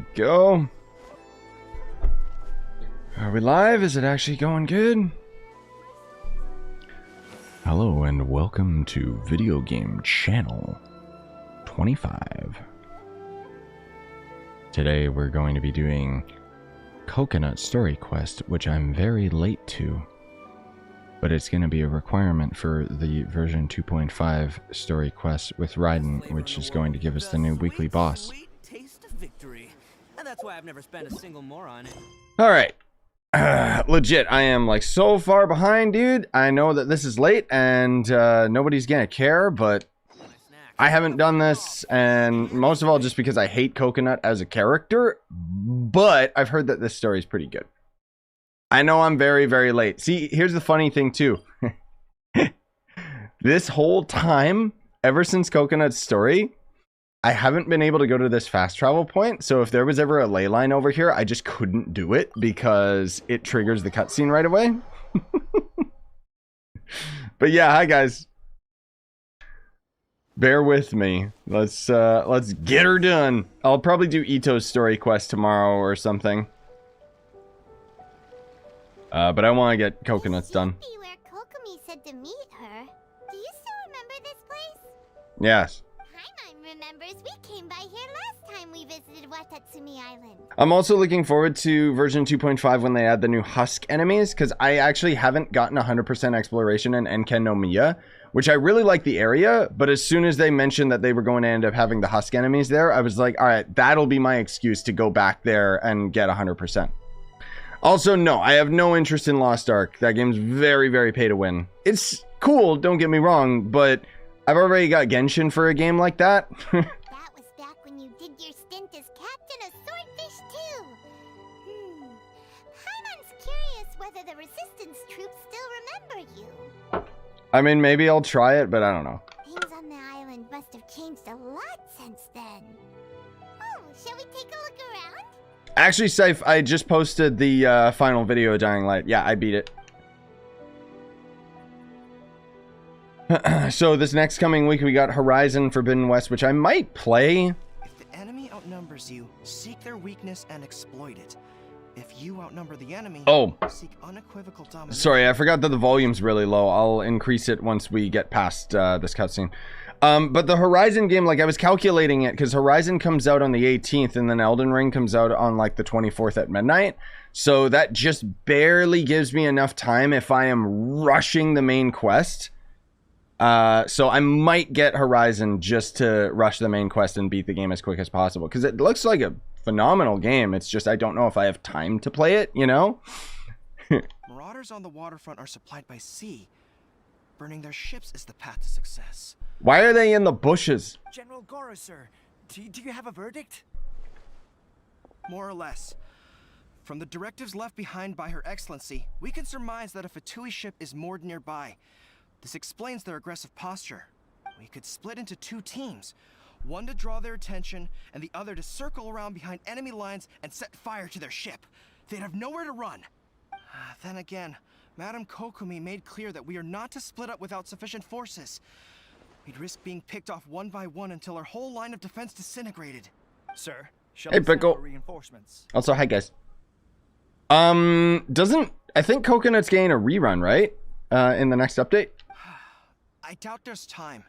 we go. Are we live? Is it actually going good? Hello and welcome to Video Game Channel 25. Today we're going to be doing Coconut Story Quest, which I'm very late to. But it's going to be a requirement for the version 2.5 story quest with Raiden, which is going to give us the new weekly boss. Taste of victory. And that's why I've never spent a single more on it. Alright. Legit, I am like so far behind, dude. I know that this is late and nobody's gonna care, but I haven't done this, and most of all just because I hate Coconut as a character, but I've heard that this story is pretty good. I know I'm very, very late. See, here's the funny thing too. This whole time, ever since Coconut's story, I haven't been able to go to this fast travel point. So if there was ever a ley line over here, I just couldn't do it because it triggers the cutscene right away. But yeah, hi guys. Bear with me. Let's get her done. I'll probably do Itto's story quest tomorrow or something. But I want to get Coconuts done. Where Kokomi said to meet her. Do you still remember this place? Yes. Paimon remembers. We came by here last time we visited Watatsumi Island. I'm also looking forward to version 2.5 when they add the new husk enemies, because I actually haven't gotten 100% exploration in Enken no Miya, which I really like the area, but as soon as they mentioned that they were going to end up having the husk enemies there, I was like, alright, that'll be my excuse to go back there and get 100%. Also, no, I have no interest in Lost Ark. That game's very, very pay to win. It's cool, don't get me wrong, but I've already got Genshin for a game like that. That was back when you did your stint as captain of Swordfish too. Paimon's curious whether the resistance troops still remember you. I mean, maybe I'll try it, but I don't know. Things on the island must have changed a lot since then. Oh, shall we take a look around? Actually, Scythe, I just posted the final video of Dying Light. Yeah, I beat it. So this next coming week, we got Horizon Forbidden West, which I might play. If the enemy outnumbers you, seek their weakness and exploit it. If you outnumber the enemy, seek unequivocal domination. Sorry, I forgot that the volume's really low. I'll increase it once we get past this cutscene. But the Horizon game, like I was calculating it, because Horizon comes out on the 18th and then Elden Ring comes out on like the 24th at midnight. So that just barely gives me enough time if I am rushing the main quest. So I might get Horizon just to rush the main quest and beat the game as quick as possible, because it looks like a phenomenal game. It's just I don't know if I have time to play it, you know? Marauders on the waterfront are supplied by sea. Burning their ships is the path to success. Why are they in the bushes? General Goro, sir, do you have a verdict? More or less. From the directives left behind by Her Excellency, we can surmise that a Fatui ship is moored nearby. This explains their aggressive posture. We could split into two teams. One to draw their attention, and the other to circle around behind enemy lines and set fire to their ship. They'd have nowhere to run. Then again, Madame Kokomi made clear that we are not to split up without sufficient forces. We'd risk being picked off one by one until our whole line of defense disintegrated. Sir, shall hey, we send Pickle. for reinforcements? Also, hi guys. I think Coconut's getting a rerun, right? In the next update? I doubt there's time.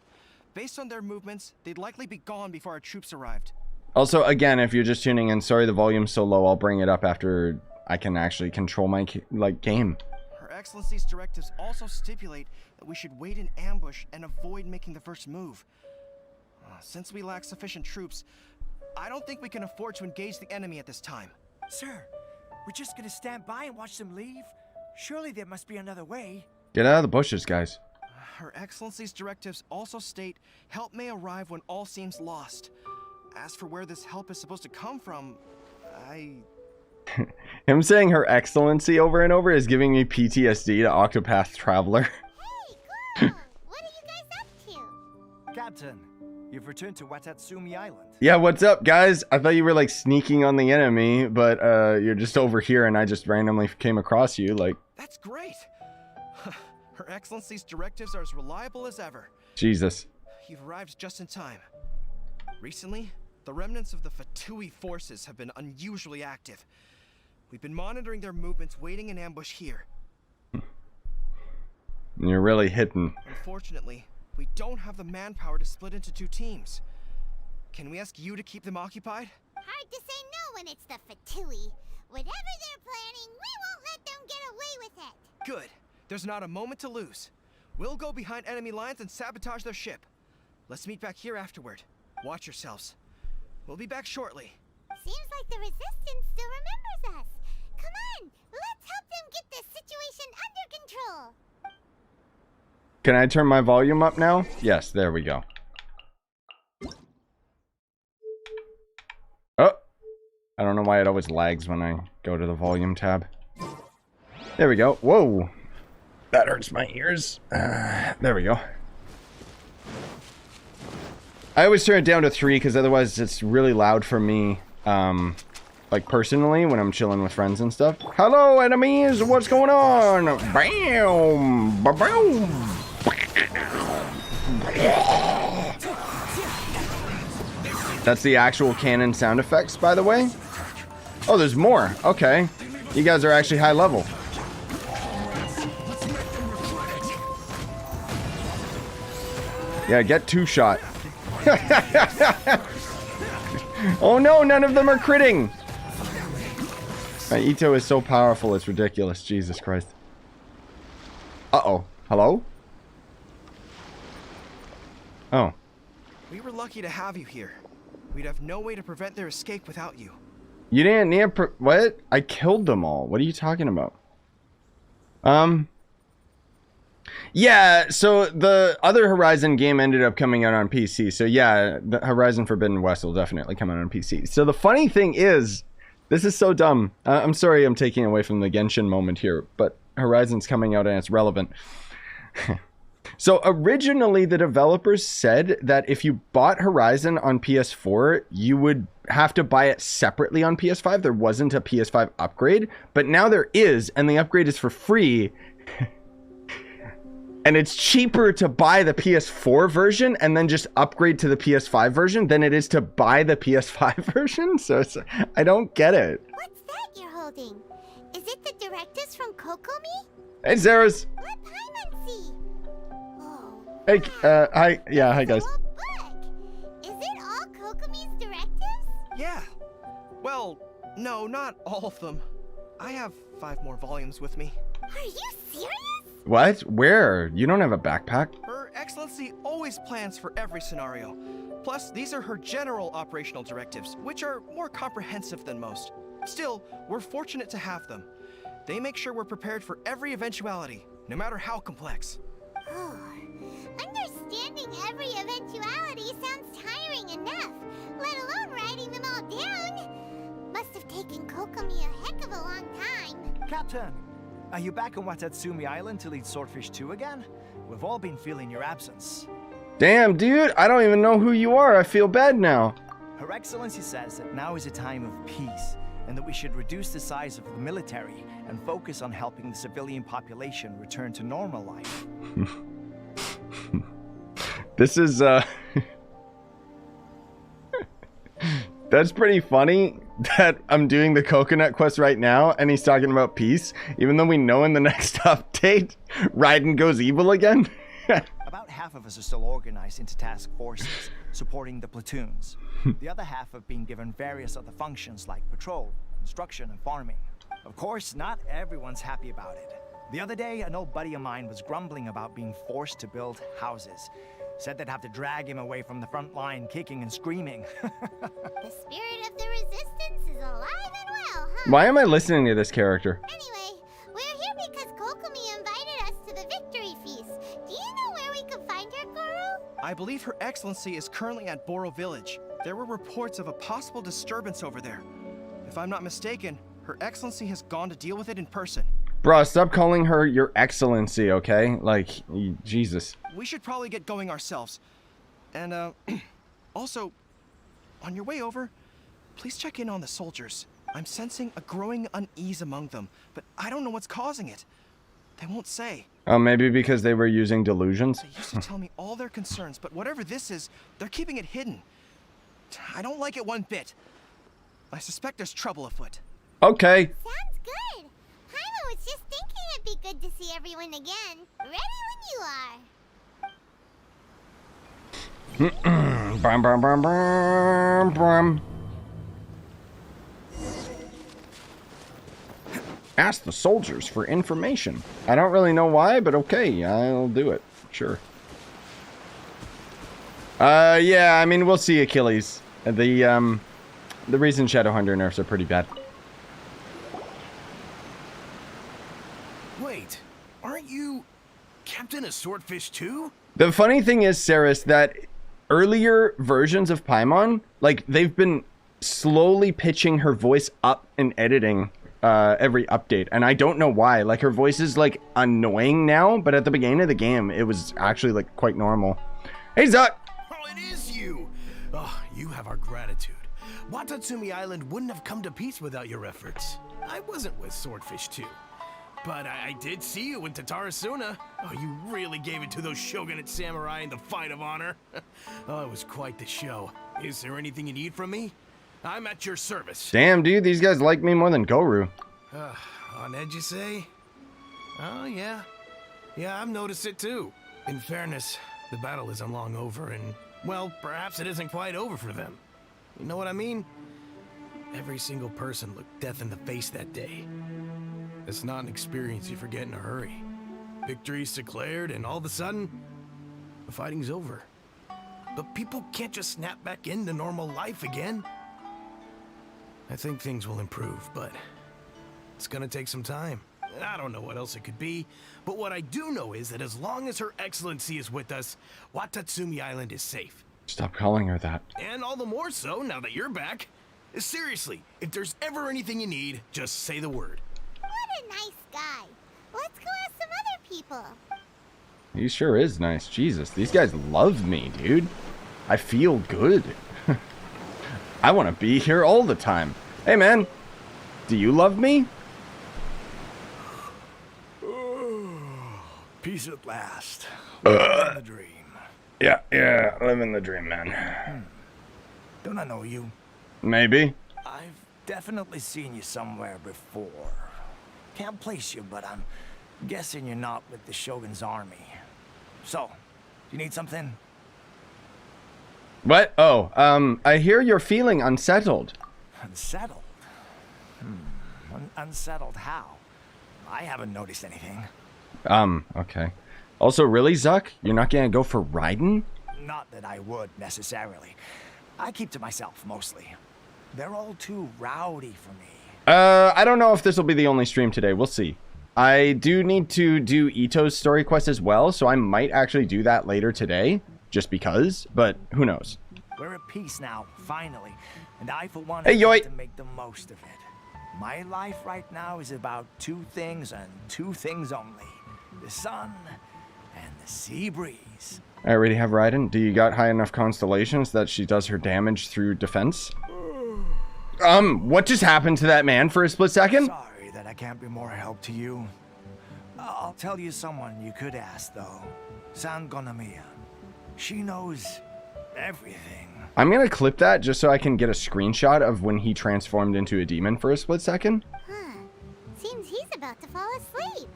Based on their movements, they'd likely be gone before our troops arrived. Also, again, if you're just tuning in, sorry the volume's so low. I'll bring it up after I can actually control my game. Her Excellency's directives also stipulate that we should wait in ambush and avoid making the first move. Since we lack sufficient troops, I don't think we can afford to engage the enemy at this time. Sir, we're just gonna stand by and watch them leave? Surely there must be another way. Get out of the bushes, guys. Her Excellency's directives also state help may arrive when all seems lost. As for where this help is supposed to come from, Him saying Her Excellency over and over is giving me PTSD to Octopath Traveler. Hey, Goro! What are you guys up to? Captain, you've returned to Watatsumi Island. Yeah, what's up, guys? I thought you were like sneaking on the enemy, but you're just over here and I just randomly came across you, like... That's great! Her Excellency's directives are as reliable as ever. Jesus. You've arrived just in time. Recently, The remnants of the Fatui forces have been unusually active. We've been monitoring their movements, waiting in ambush here. You're really hitting. Unfortunately, we don't have the manpower to split into 2 teams. Can we ask you to keep them occupied? Hard to say no when it's the Fatui. Whatever they're planning, we won't let them get away with it. Good. There's not a moment to lose. We'll go behind enemy lines and sabotage their ship. Let's meet back here afterward. Watch yourselves. We'll be back shortly. Seems like the Resistance still remembers us. Come on, let's help them get this situation under control. Can I turn my volume up now? Yes, there we go. Oh, I don't know why it always lags when I go to the volume tab. There we go. Whoa, that hurts my ears. There we go. I always turn it down to 3 because otherwise it's really loud for me, like personally when I'm chilling with friends and stuff. Hello enemies, what's going on? Bam! Ba-boom! That's the actual cannon sound effects, by the way. Oh, there's more. Okay. You guys are actually high level. Yeah, get 2-shot. Oh no, none of them are critting. My Itto is so powerful, it's ridiculous. Jesus Christ. Uh-oh. Hello? Oh. We were lucky to have you here. We'd have no way to prevent their escape without you. You didn't need what? I killed them all. What are you talking about? Yeah, so the other Horizon game ended up coming out on PC. So yeah, the Horizon Forbidden West will definitely come out on PC. So the funny thing is, this is so dumb. I'm sorry I'm taking away from the Genshin moment here, but Horizon's coming out and it's relevant. So originally the developers said that if you bought Horizon on PS4, you would have to buy it separately on PS5. There wasn't a PS5 upgrade, but now there is, and the upgrade is for free. And it's cheaper to buy the PS4 version and then just upgrade to the PS5 version than it is to buy the PS5 version. So I don't get it. What's that you're holding? Is it the directives from Kokomi? Hey, Zeros. Let Paimon see. Oh. Hey, hi. Yeah, hi, guys. It's a whole book. Is it all Kokomi's directives? Yeah. Well, no, not all of them. I have 5 more volumes with me. Are you serious? What? Where? You don't have a backpack? Her Excellency always plans for every scenario. Plus, these are her general operational directives, which are more comprehensive than most. Still, we're fortunate to have them. They make sure we're prepared for every eventuality, no matter how complex. Oh, understanding every eventuality sounds tiring enough, let alone writing them all down. Must have taken Kokomi a heck of a long time. Captain, are you back on Watatsumi Island to lead Swordfish 2 again? We've all been feeling your absence. Damn, dude. I don't even know who you are. I feel bad now. Her Excellency says that now is a time of peace, and that we should reduce the size of the military and focus on helping the civilian population return to normal life. This is, that's pretty funny that I'm doing the coconut quest right now and he's talking about peace, even though we know in the next update, Raiden goes evil again. About half of us are still organized into task forces, supporting the platoons. The other half have been given various other functions like patrol, construction, and farming. Of course, not everyone's happy about it. The other day, an old buddy of mine was grumbling about being forced to build houses. Said they'd have to drag him away from the front line, kicking and screaming. The spirit of the Resistance is alive and well, huh? Why am I listening to this character? Anyway, we're here because Kokomi invited us to the victory feast. Do you know where we can find her, Goro? I believe Her Excellency is currently at Boro Village. There were reports of a possible disturbance over there. If I'm not mistaken, Her Excellency has gone to deal with it in person. Bruh, stop calling her Your Excellency, okay? Like, Jesus. We should probably get going ourselves. And, also, on your way over, please check in on the soldiers. I'm sensing a growing unease among them, but I don't know what's causing it. They won't say. Oh, maybe because they were using delusions? They used to tell me all their concerns, but whatever this is, they're keeping it hidden. I don't like it one bit. I suspect there's trouble afoot. Okay. Sounds good. Paimon was just thinking it'd be good to see everyone again. Ready when you are. Brum, brum, brum, brum, brum. Ask the soldiers for information. I don't really know why, but okay, I'll do it. Sure. Yeah, I mean, we'll see Achilles. The recent Shadowhunter nerfs are pretty bad. Wait, aren't you Captain of Swordfish too? The funny thing is, Saris, that earlier versions of Paimon, like, they've been slowly pitching her voice up in editing every update, and I don't know why. Like, her voice is, like, annoying now, but at the beginning of the game, it was actually, like, quite normal. Hey, Zuck! Oh, it is you! Oh, you have our gratitude. Watatsumi Island wouldn't have come to peace without your efforts. I wasn't with Swordfish too. But I did see you in Tatarasuna. Oh, you really gave it to those shogunate samurai in the fight of honor. Oh, it was quite the show. Is there anything you need from me? I'm at your service. Damn, dude, these guys like me more than Goru. On edge, you say? Oh, yeah. Yeah, I've noticed it too. In fairness, the battle isn't long over, and, well, perhaps it isn't quite over for them. You know what I mean? Every single person looked death in the face that day. It's not an experience you forget in a hurry. Victory's declared, and all of a sudden, the fighting's over. But people can't just snap back into normal life again. I think things will improve, but it's gonna take some time. I don't know what else it could be, but what I do know is that as long as Her Excellency is with us, Watatsumi Island is safe. Stop calling her that. And all the more so now that you're back. Seriously, if there's ever anything you need, just say the word. What a nice guy. Let's go ask some other people. He sure is nice. Jesus, these guys love me, dude. I feel good. I want to be here all the time. Hey, man. Do you love me? Peace at last. Living the dream. Yeah, living the dream, man. Don't I know you? Maybe. I've definitely seen you somewhere before. Can't place you, but I'm guessing you're not with the Shogun's army. So, you need something? What? Oh, I hear you're feeling unsettled. Unsettled? Unsettled how? I haven't noticed anything. Okay. Also, really, Zuck? You're not gonna go for Raiden? Not that I would, necessarily. I keep to myself, mostly. They're all too rowdy for me. I don't know if this will be the only stream today. We'll see. I do need to do Itto's story quest as well, so I might actually do that later today, just because, but who knows. We're at peace now, finally, and I, for one, Hey, Yoy. to make the most of it. My life right now is about two things and two things only. The sun and the sea breeze. I already have Raiden. Do you got high enough constellations that she does her damage through defense? What just happened to that man for a split second? Sorry that I can't be more help to you. I'll tell you someone you could ask, though. Sangonomiya. She knows everything. I'm gonna clip that just so I can get a screenshot of when he transformed into a demon for a split second. Seems he's about to fall asleep.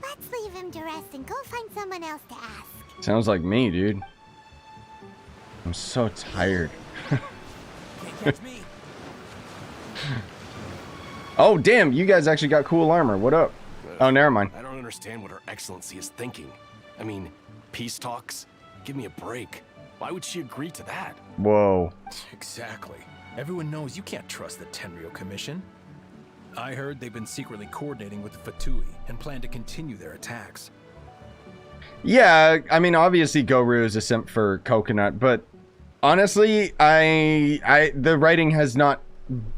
Let's leave him to rest and go find someone else to ask. Sounds like me, dude. I'm so tired. Can't catch me. Oh, damn, you guys actually got cool armor. What up? Oh, never mind. I don't understand what Her Excellency is thinking. I mean, peace talks? Give me a break. Why would she agree to that? Whoa. Exactly. Everyone knows you can't trust the Tenryou Commission. I heard they've been secretly coordinating with the Fatui and plan to continue their attacks. Yeah, I mean, obviously Goru is a simp for Coconut, but honestly, the writing has not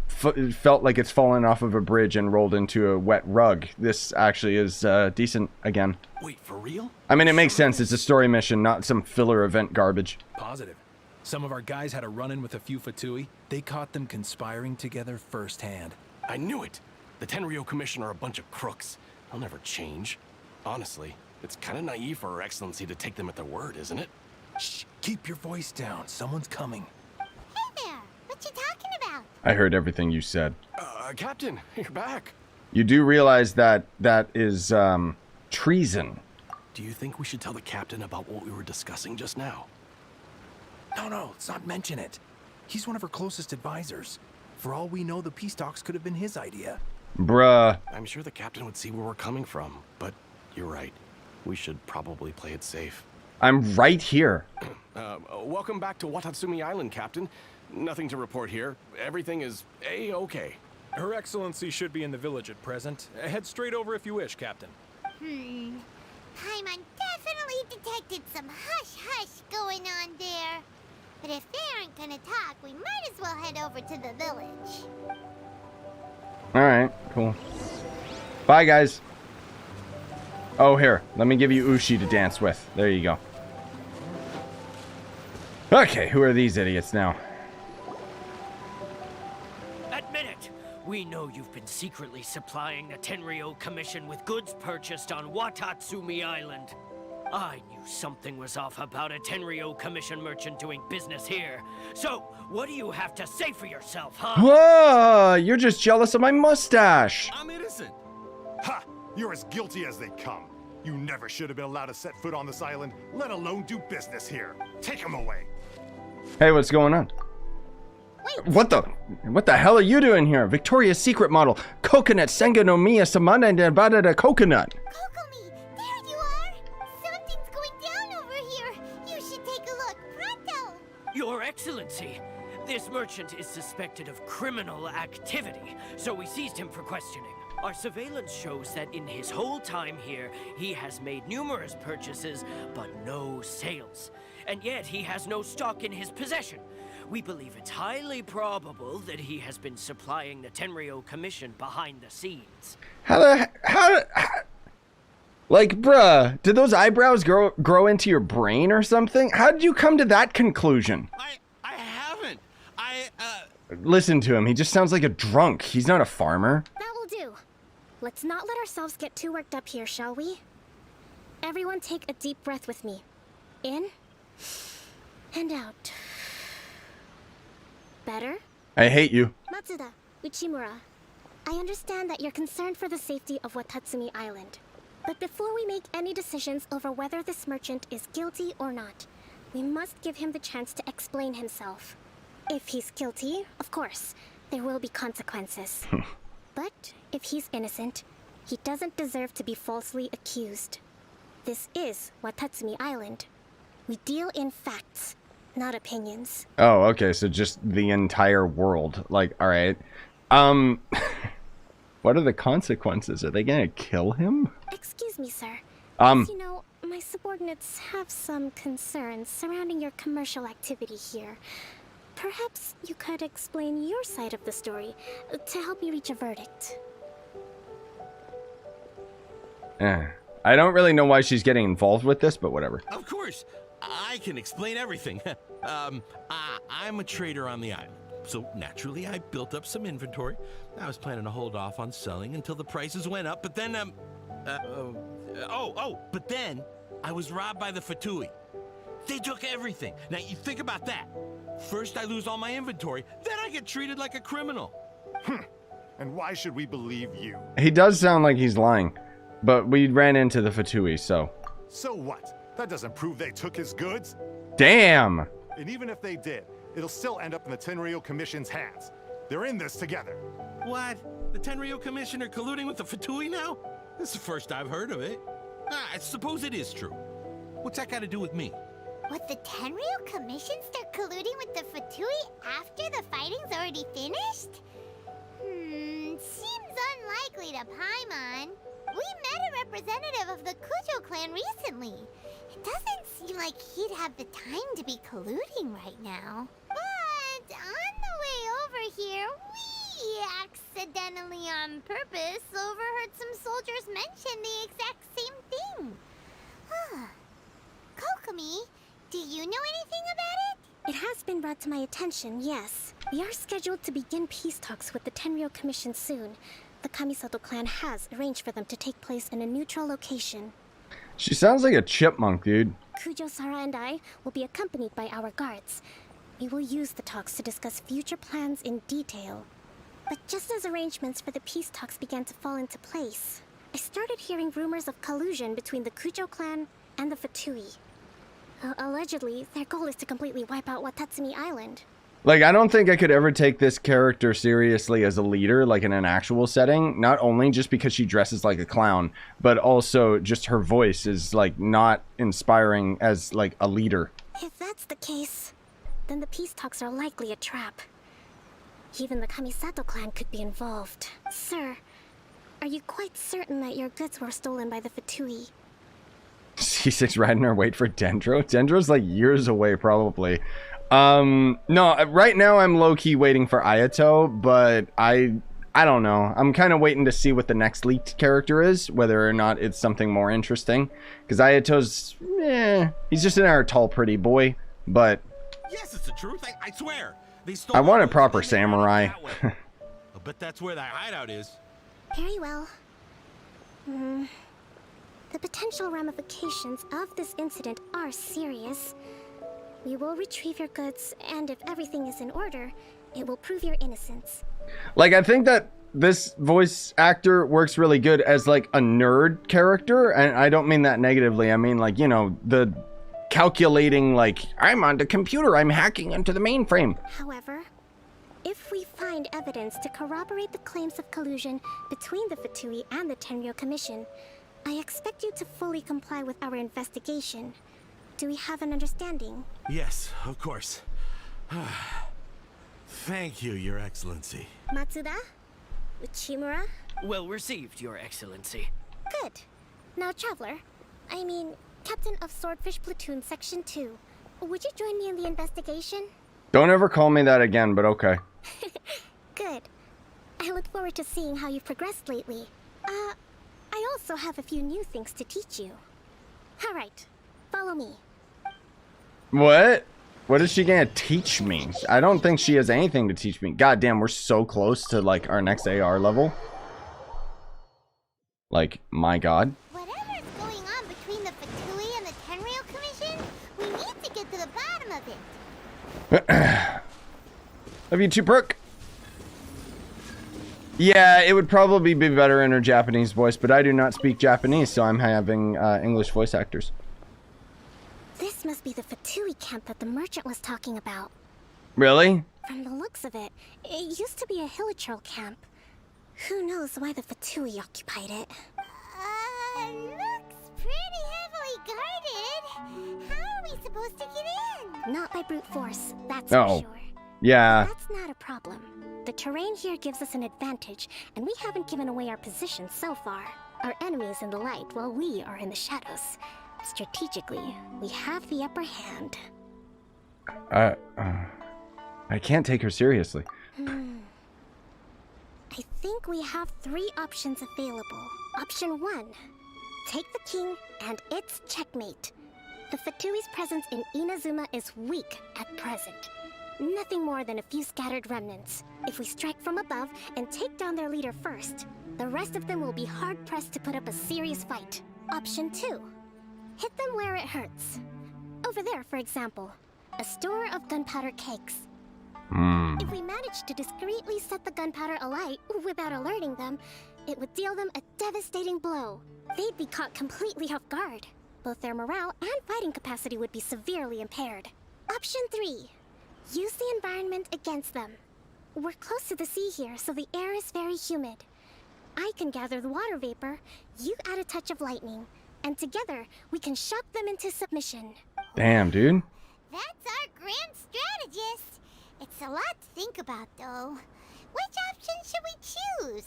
felt like it's fallen off of a bridge and rolled into a wet rug. This actually is decent again. Wait, for real? I mean, it makes sense. It's a story mission, not some filler event garbage. Positive. Some of our guys had a run-in with a few Fatui. They caught them conspiring together firsthand. I knew it! The Tenryou Commission are a bunch of crooks. They'll never change. Honestly, it's kind of naive for Her Excellency to take them at their word, isn't it? Shh, keep your voice down. Someone's coming. Hey I heard everything you said. Captain, you're back. You do realize that that is treason. Do you think we should tell the captain about what we were discussing just now? No, let's not mention it. He's one of our closest advisors. For all we know, the peace talks could have been his idea. Bruh. I'm sure the captain would see where we're coming from, but you're right. We should probably play it safe. I'm right here. Welcome back to Watatsumi Island, Captain. Nothing to report here. Everything is A-okay. Her Excellency should be in the village at present. Head straight over if you wish, Captain. Paimon definitely detected some hush-hush going on there. But if they aren't gonna talk, we might as well head over to the village. Alright, cool. Bye, guys. Oh, here. Let me give you Ushi to dance with. There you go. Okay, who are these idiots now? Admit it! We know you've been secretly supplying the Tenryou Commission with goods purchased on Watatsumi Island. I knew something was off about a Tenryou Commission merchant doing business here. So, what do you have to say for yourself, huh? Whoa! You're just jealous of my mustache. I'm innocent. Ha! You're as guilty as they come. You never should have been allowed to set foot on this island, let alone do business here. Take him away. Hey, what's going on? What the hell are you doing here? Victoria's Secret model. Coconut Senga no Miya Samana and Bada the Coconut. Kokomi, there you are! Something's going down over here. You should take a look, pronto! Your Excellency, this merchant is suspected of criminal activity, so we seized him for questioning. Our surveillance shows that in his whole time here, he has made numerous purchases, but no sales. And yet he has no stock in his possession. We believe it's highly probable that he has been supplying the Tenryou Commission behind the scenes. Like, bruh, did those eyebrows grow into your brain or something? How did you come to that conclusion? I haven't. Listen to him. He just sounds like a drunk. He's not a farmer. That will do. Let's not let ourselves get too worked up here, shall we? Everyone take a deep breath with me. In and out. Better? I hate you. Matsuda, Uchimura, I understand that you're concerned for the safety of Watatsumi Island. But before we make any decisions over whether this merchant is guilty or not, we must give him the chance to explain himself. If he's guilty, of course, there will be consequences. But if he's innocent, he doesn't deserve to be falsely accused. This is Watatsumi Island. We deal in facts, not opinions. Oh, okay, so just the entire world. Like, alright. What are the consequences? Are they gonna kill him? Excuse me, sir. As you know, my subordinates have some concerns surrounding your commercial activity here. Perhaps you could explain your side of the story to help me reach a verdict. I don't really know why she's getting involved with this, but whatever. Of course, I can explain everything. I'm a trader on the island, so naturally I built up some inventory. I was planning to hold off on selling until the prices went up, but then, but then I was robbed by the Fatui. They took everything. Now you think about that. First I lose all my inventory, then I get treated like a criminal. And why should we believe you? He does sound like he's lying, but we ran into the Fatui, so. So what? That doesn't prove they took his goods. Damn! And even if they did, it'll still end up in the Tenryou Commission's hands. They're in this together. What? The Tenryou Commission are colluding with the Fatui now? This is the first I've heard of it. I suppose it is true. What's that got to do with me? Would the Tenryou Commission start colluding with the Fatui after the fighting's already finished? Seems unlikely to Paimon. We met a representative of the Kujo clan recently. It doesn't seem like he'd have the time to be colluding right now. But on the way over here, we accidentally on purpose overheard some soldiers mention the exact same thing. Kokomi, do you know anything about it? It has been brought to my attention, yes. We are scheduled to begin peace talks with the Tenryou Commission soon. The Kamisato clan has arranged for them to take place in a neutral location. She sounds like a chipmunk, dude. Kujo-Sara and I will be accompanied by our guards. We will use the talks to discuss future plans in detail. But just as arrangements for the peace talks began to fall into place, I started hearing rumors of collusion between the Kujo clan and the Fatui. Allegedly, their goal is to completely wipe out Watatsumi Island. Like, I don't think I could ever take this character seriously as a leader, like in an actual setting. Not only just because she dresses like a clown, but also just her voice is, like, not inspiring as, like, a leader. If that's the case, then the peace talks are likely a trap. Even the Kamisato clan could be involved. Sir, are you quite certain that your goods were stolen by the Fatui? C6 riding her wait for Dendro? Dendro's, like, years away, probably. No, right now I'm low-key waiting for Ayato, but I don't know. I'm kind of waiting to see what the next leaked character is, whether or not it's something more interesting. Because Ayato's, he's just an tall, pretty boy, but... Yes, it's the truth, I swear. They stole I want a my proper goods and they ran samurai. it that way. But that's where that hideout is. Very well. The potential ramifications of this incident are serious. We will retrieve your goods, and if everything is in order, it will prove your innocence. Like, I think that this voice actor works really good as, like, a nerd character, and I don't mean that negatively. I mean, like, you know, the calculating, like, I'm on the computer, I'm hacking into the mainframe. However, if we find evidence to corroborate the claims of collusion between the Fatui and the Tenryo Commission, I expect you to fully comply with our investigation. Do we have an understanding? Yes, of course. Thank you, Your Excellency. Matsuda? Uchimura? Well received, Your Excellency. Good. Now, Traveler, I mean, Captain of Swordfish Platoon Section 2, would you join me in the investigation? Don't ever call me that again, but okay. Good. I look forward to seeing how you've progressed lately. I also have a few new things to teach you. Alright, follow me. What? What is she gonna teach me? I don't think she has anything to teach me. God damn, we're so close to, like, our next AR level. Like, my god. Whatever's going on between the Fatui and the Tenryo Commission, we need to get to the bottom of it. Love you too, Perk. Yeah, it would probably be better in her Japanese voice, but I do not speak Japanese, so I'm having English voice actors. This must be the Fatui camp that the merchant was talking about. Really? From the looks of it, it used to be a Hilichurl camp. Who knows why the Fatui occupied it? Looks pretty heavily guarded. How are we supposed to get in? Not by brute force, that's Oh. for sure. Yeah. That's not a problem. The terrain here gives us an advantage, and we haven't given away our position so far. Our enemies in the light, while we are in the shadows. Strategically, we have the upper hand. I can't take her seriously. I think we have 3 options available. Option 1. Take the king, and it's checkmate. The Fatui's presence in Inazuma is weak at present. Nothing more than a few scattered remnants. If we strike from above and take down their leader first, the rest of them will be hard-pressed to put up a serious fight. Option 2. Hit them where it hurts. Over there, for example. A store of gunpowder cakes. If we manage to discreetly set the gunpowder alight without alerting them, it would deal them a devastating blow. They'd be caught completely off guard. Both their morale and fighting capacity would be severely impaired. Option 3. Use the environment against them. We're close to the sea here, so the air is very humid. I can gather the water vapor, you add a touch of lightning, and together we can shock them into submission. Damn, dude. That's our grand strategist. It's a lot to think about, though. Which option should we choose?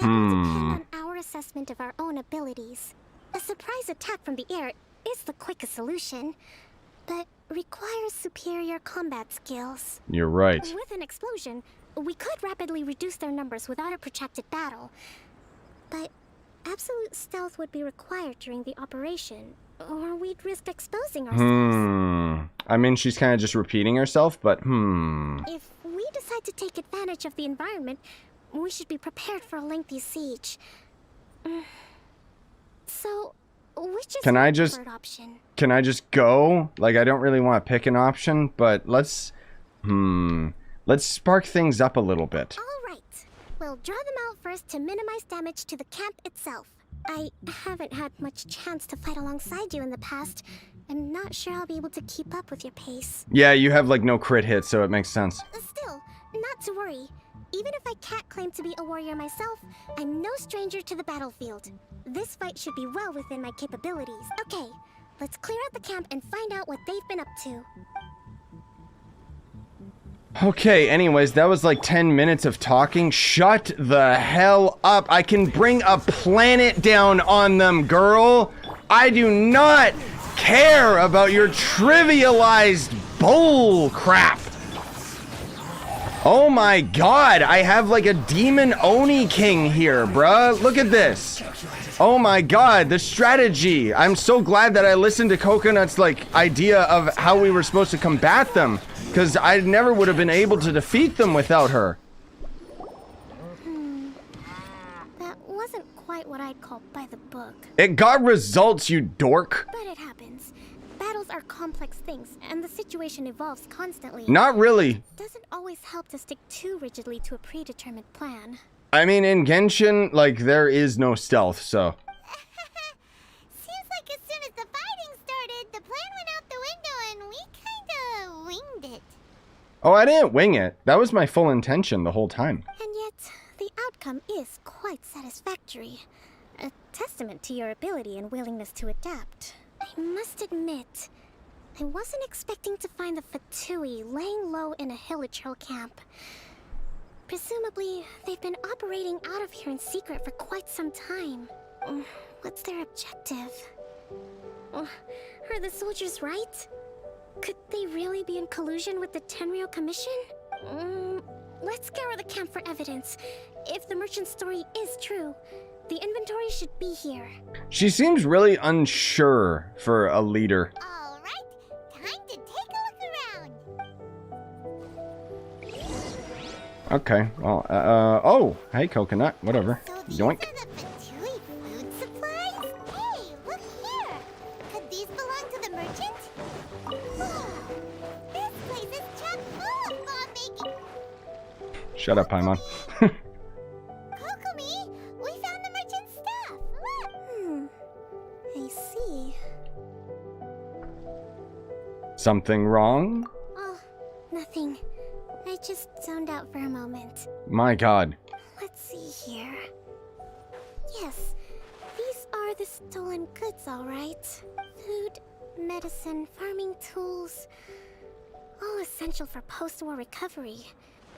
That will depend on our assessment of our own abilities. A surprise attack from the air is the quickest solution, but requires superior combat skills. You're right. With an explosion, we could rapidly reduce their numbers without a protracted battle. But absolute stealth would be required during the operation, or we'd risk exposing ourselves. I mean, she's kind of just repeating herself, but If we decide to take advantage of the environment, we should be prepared for a lengthy siege. So, which is Can I your just- preferred option? can I just go? Like, I don't really want to pick an option, but let's Let's spark things up a little bit. All right. We'll draw them out first to minimize damage to the camp itself. I haven't had much chance to fight alongside you in the past. I'm not sure I'll be able to keep up with your pace. Yeah, you have like no crit hits, so it makes sense. Still, not to worry. Even if I can't claim to be a warrior myself, I'm no stranger to the battlefield. This fight should be well within my capabilities. Okay, let's clear out the camp and find out what they've been up to. Okay, anyways, that was like 10 minutes of talking. Shut the hell up. I can bring a planet down on them, girl. I do not care about your trivialized bull crap. Oh my god, I have like a demon Oni king here, bruh. Look at this. Oh my god, the strategy. I'm so glad that I listened to Coconut's like idea of how we were supposed to combat them, because I never would have been able to defeat them without her. That wasn't quite what I'd call by the book. It got results, you dork. But it happens. Battles are complex things, and the situation evolves constantly. Not really. Doesn't always help to stick too rigidly to a predetermined plan. I mean, in Genshin, like, there is no stealth, so. Seems like as soon as the fighting started, the plan went out the window and we kinda winged it. Oh, I didn't wing it. That was my full intention the whole time. And yet, the outcome is quite satisfactory. A testament to your ability and willingness to adapt. I must admit, I wasn't expecting to find the Fatui laying low in a Hilichurl camp. Presumably, they've been operating out of here in secret for quite some time. What's their objective? Are the soldiers right? Could they really be in collusion with the Tenryou Commission? Let's scour the camp for evidence. If the merchant's story is true, the inventory should be here. She seems really unsure for a leader. All right, time to take a look around. Okay, well, oh, hey, Coconut, whatever. So these Yoink. are the Fatui food supplies? Hey, look here. Could these belong to the merchant? Whoa, this place is chock full of bomb making. Shut up, Paimon. Kokomi, we found the merchant's stuff. Look. I see. Something wrong? Oh, nothing. I just zoned out for a moment. My god. Let's see here. Yes, these are the stolen goods, all right. Food, medicine, farming tools. All essential for post-war recovery.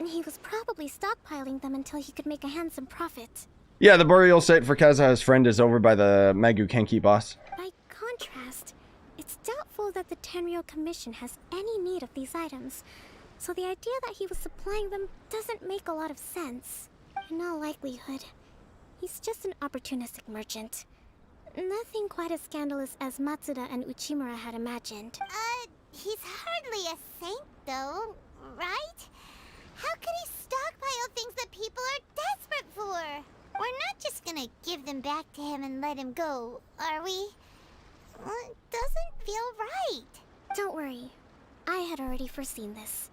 And he was probably stockpiling them until he could make a handsome profit. Yeah, the burial site for Kazuha's friend is over by the Magu Kenki boss. By contrast, it's doubtful that the Tenryou Commission has any need of these items. So the idea that he was supplying them doesn't make a lot of sense. In all likelihood, he's just an opportunistic merchant. Nothing quite as scandalous as Matsuda and Uchimura had imagined. He's hardly a saint, though, right? How could he stockpile things that people are desperate for? We're not just gonna give them back to him and let him go, are we? It doesn't feel right. Don't worry. I had already foreseen this.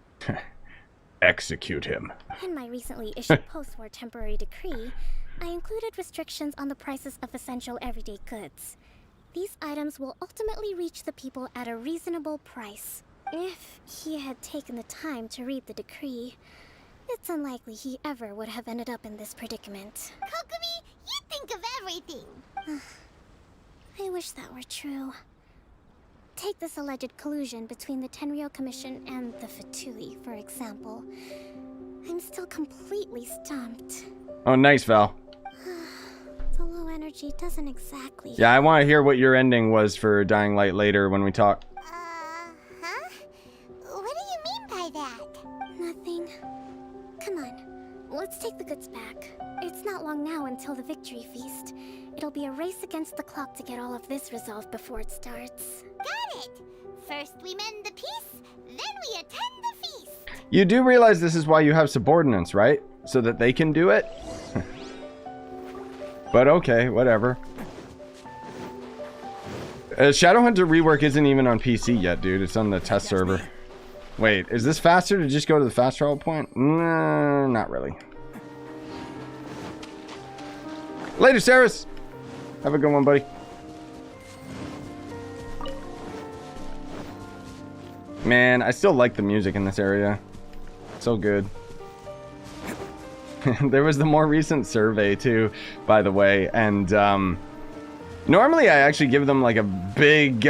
Execute him. In my recently issued post-war temporary decree, I included restrictions on the prices of essential everyday goods. These items will ultimately reach the people at a reasonable price. If he had taken the time to read the decree, it's unlikely he ever would have ended up in this predicament. Kokomi, you think of everything. I wish that were true. Take this alleged collusion between the Tenryou Commission and the Fatui, for example. I'm still completely stumped. Oh, nice, Val. The low energy doesn't exactly... Yeah, I want to hear what your ending was for Dying Light later when we talk. Huh? What do you mean by that? Nothing. Come on, let's take the goods back. It's not long now until the victory feast. It'll be a race against the clock to get all of this resolved before it starts. Got it! First we mend the peace, then we attend the feast. You do realize this is why you have subordinates, right? So that they can do it? But okay, whatever. Shadowhunter rework isn't even on PC yet, dude. It's on the test server. Wait, is this faster to just go to the fast travel point? No, not really. Later, Saris. Have a good one, buddy. Man, I still like the music in this area. So good. There was the more recent survey too, by the way, and normally I actually give them like a big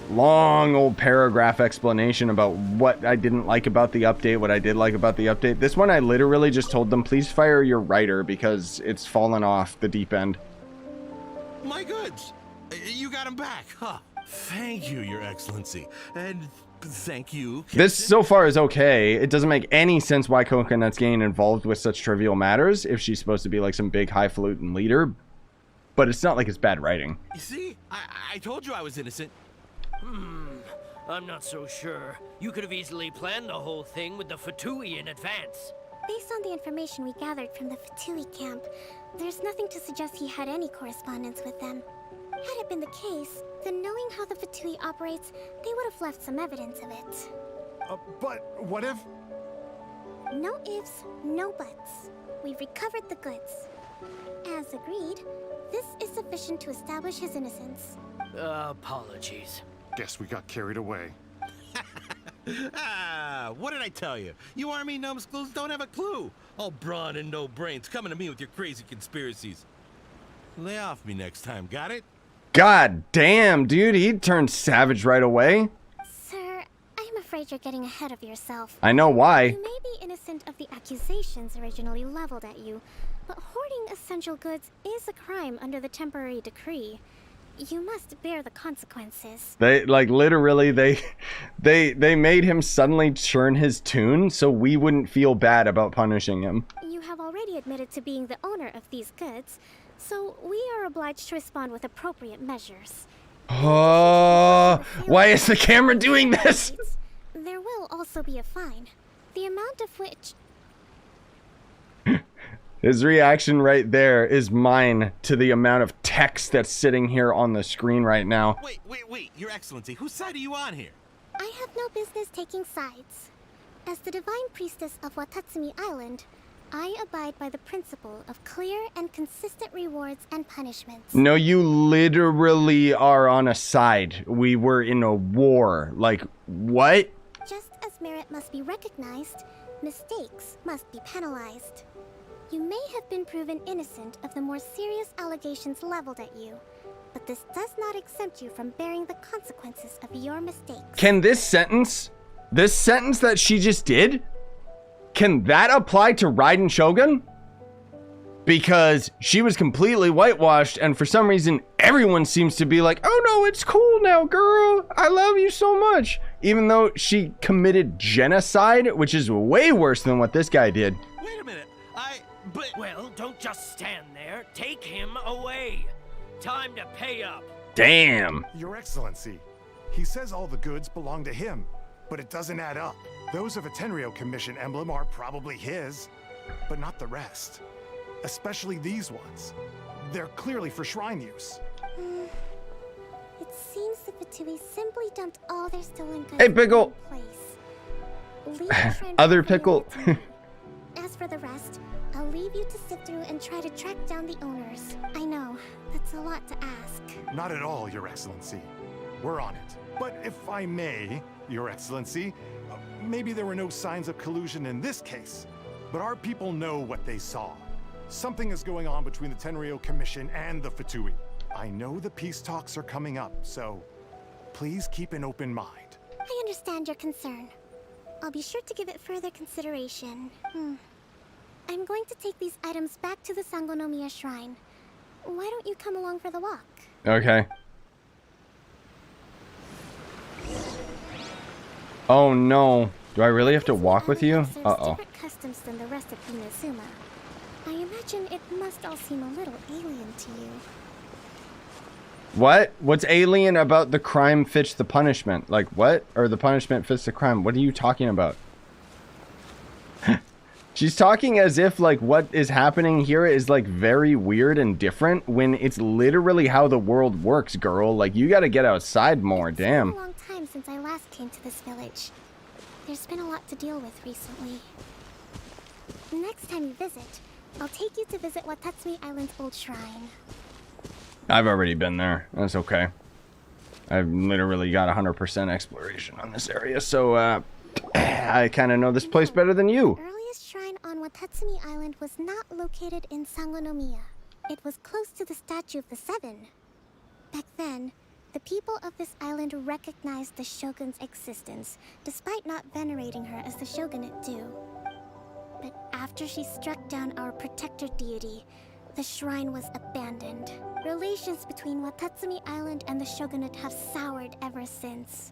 long old paragraph explanation about what I didn't like about the update, what I did like about the update. This one I literally just told them, please fire your writer because it's fallen off the deep end. My goods! You got him back, huh? Thank you, Your Excellency. And thank you, Captain. This so far is okay. It doesn't make any sense why Coconut's getting involved with such trivial matters if she's supposed to be like some big highfalutin leader. But it's not like it's bad writing. You see? I told you I was innocent. I'm not so sure. You could have easily planned the whole thing with the Fatui in advance. Based on the information we gathered from the Fatui camp, there's nothing to suggest he had any correspondence with them. Had it been the case, then knowing how the Fatui operates, they would have left some evidence of it. But what if... No ifs, no buts. We've recovered the goods. As agreed, this is sufficient to establish his innocence. Apologies. Guess we got carried away. What did I tell you? You army numbskulls don't have a clue. All brawn and no brains coming to me with your crazy conspiracies. Lay off me next time, got it? God damn, dude, he turned savage right away. Sir, I'm afraid you're getting ahead of yourself. I know why. You may be innocent of the accusations originally leveled at you, but hoarding essential goods is a crime under the temporary decree. You must bear the consequences. They like literally they made him suddenly churn his tune so we wouldn't feel bad about punishing him. You have already admitted to being the owner of these goods, so we are obliged to respond with appropriate measures. Oh, why is the camera doing this? There will also be a fine, the amount of which... His reaction right there is mine to the amount of text that's sitting here on the screen right now. Wait, Your Excellency, whose side are you on here? I have no business taking sides. As the divine priestess of Watatsumi Island, I abide by the principle of clear and consistent rewards and punishments. No, you literally are on a side. We were in a war. Like, what? Just as merit must be recognized, mistakes must be penalized. You may have been proven innocent of the more serious allegations leveled at you, but this does not exempt you from bearing the consequences of your mistakes. Can this sentence that she just did, can that apply to Raiden Shogun? Because she was completely whitewashed, and for some reason, everyone seems to be like, oh no, it's cool now, girl. I love you so much. Even though she committed genocide, which is way worse than what this guy did. Wait a minute. Well, don't just stand there. Take him away. Time to pay up. Damn. Your Excellency, he says all the goods belong to him, but it doesn't add up. Those of a Tenryou Commission emblem are probably his, but not the rest. Especially these ones. They're clearly for shrine use. It seems the Fatui simply dumped all their stolen goods Hey, Pickle. in place. Other Pickle. As for the rest, I'll leave you to sift through and try to track down the owners. I know, that's a lot to ask. Not at all, Your Excellency. We're on it. But if I may, Your Excellency, maybe there were no signs of collusion in this case, but our people know what they saw. Something is going on between the Tenryou Commission and the Fatui. I know the peace talks are coming up, so please keep an open mind. I understand your concern. I'll be sure to give it further consideration. I'm going to take these items back to the Sangonomiya Shrine. Why don't you come along for the walk? Okay. Oh no. Do I really have to walk with you? Uh-oh. Different customs than the rest of Inazuma. I imagine it must all seem a little alien to you. What? What's alien about the crime fits the punishment? Like what? Or the punishment fits the crime? What are you talking about? She's talking as if like what is happening here is like very weird and different when it's literally how the world works, girl. Like you gotta get outside more, damn. It's been a long time since I last came to this village. There's been a lot to deal with recently. Next time you visit, I'll take you to visit Watatsumi Island's old shrine. I've already been there. That's okay. I've literally got 100% exploration on this area, so I kind of know this place better than you. The earliest shrine on Watatsumi Island was not located in Sangonomiya. It was close to the Statue of the Seven. Back then, the people of this island recognized the shogun's existence, despite not venerating her as the shogunate do. But after she struck down our protector deity, the shrine was abandoned. Relations between Watatsumi Island and the shogunate have soured ever since.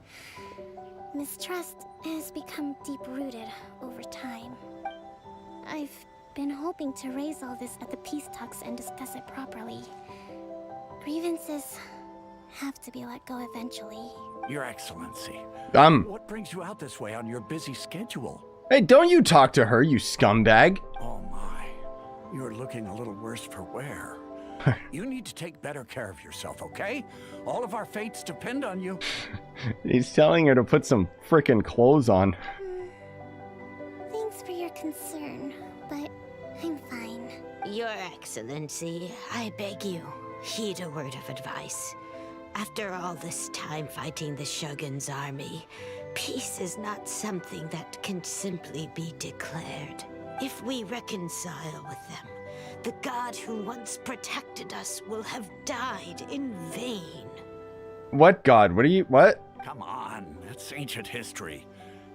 Mistrust has become deep-rooted over time. I've been hoping to raise all this at the peace talks and discuss it properly. Grievances have to be let go eventually. Your Excellency. What brings you out this way on your busy schedule? Hey, don't you talk to her, you scumbag. Oh my. You're looking a little worse for wear. You need to take better care of yourself, okay? All of our fates depend on you. He's telling her to put some frickin' clothes on. Thanks for your concern, but I'm fine. Your Excellency, I beg you, heed a word of advice. After all this time fighting the Shogun's army, peace is not something that can simply be declared. If we reconcile with them, the god who once protected us will have died in vain. What god? What? Come on, it's ancient history.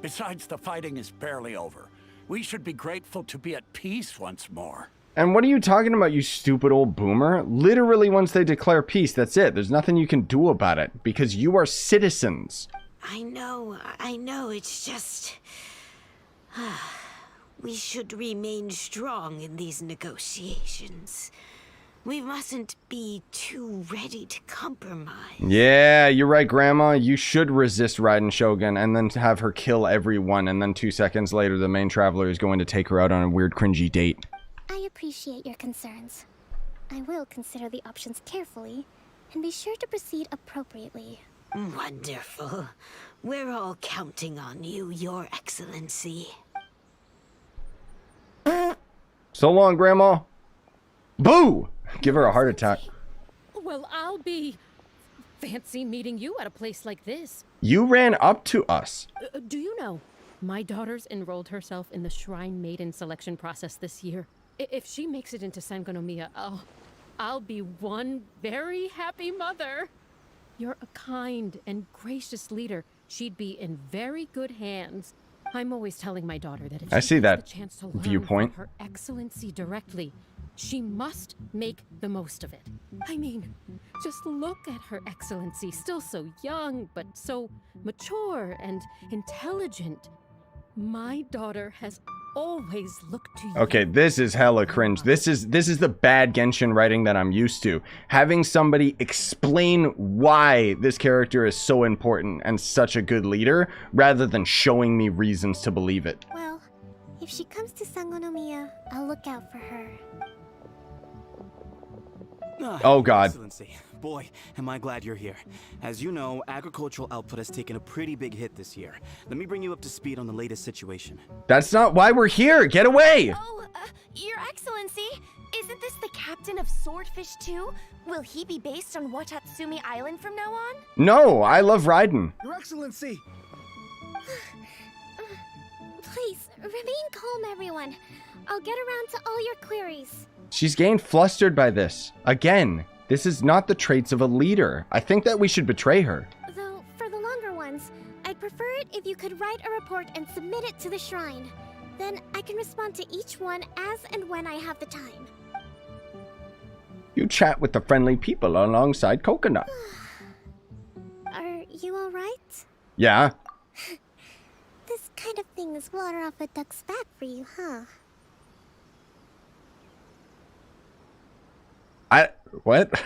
Besides, the fighting is barely over. We should be grateful to be at peace once more. And what are you talking about, you stupid old boomer? Literally, once they declare peace, that's it. There's nothing you can do about it, because you are citizens. I know, it's just... we should remain strong in these negotiations. We mustn't be too ready to compromise. Yeah, you're right, Grandma. You should resist Raiden Shogun and then have her kill everyone, and then 2 seconds later the main traveler is going to take her out on a weird cringy date. I appreciate your concerns. I will consider the options carefully and be sure to proceed appropriately. Wonderful. We're all counting on you, Your Excellency. So long, Grandma. Boo! Give her a heart attack. Well, I'll be fancy meeting you at a place like this. You ran up to us. Do you know, my daughter's enrolled herself in the Shrine Maiden selection process this year. If she makes it into Sangonomiya, I'll be one very happy mother. You're a kind and gracious leader. She'd be in very good hands. I'm always telling my daughter that if I she see has that the chance to learn viewpoint. from Her Excellency directly, she must make the most of it. I mean, just look at Her Excellency, still so young, but so mature and intelligent. My daughter has always looked to you. Okay, this is hella cringe. This is the bad Genshin writing that I'm used to. Having somebody explain why this character is so important and such a good leader, rather than showing me reasons to believe it. Well, if she comes to Sangonomiya, I'll look out for her. Oh god. Excellency. Boy, am I glad you're here. As you know, agricultural output has taken a pretty big hit this year. Let me bring you up to speed on the latest situation. That's not why we're here. Get away. Oh, Your Excellency, isn't this the captain of Swordfish 2? Will he be based on Watatsumi Island from now on? No, I love Raiden. Your Excellency! Please, remain calm, everyone. I'll get around to all your queries. She's getting flustered by this. Again, this is not the traits of a leader. I think that we should betray her. Though, for the longer ones, I'd prefer it if you could write a report and submit it to the shrine. Then I can respond to each one as and when I have the time. You chat with the friendly people alongside Kokonut. Are you alright? Yeah. This kind of thing is water off a duck's back for you, huh? What?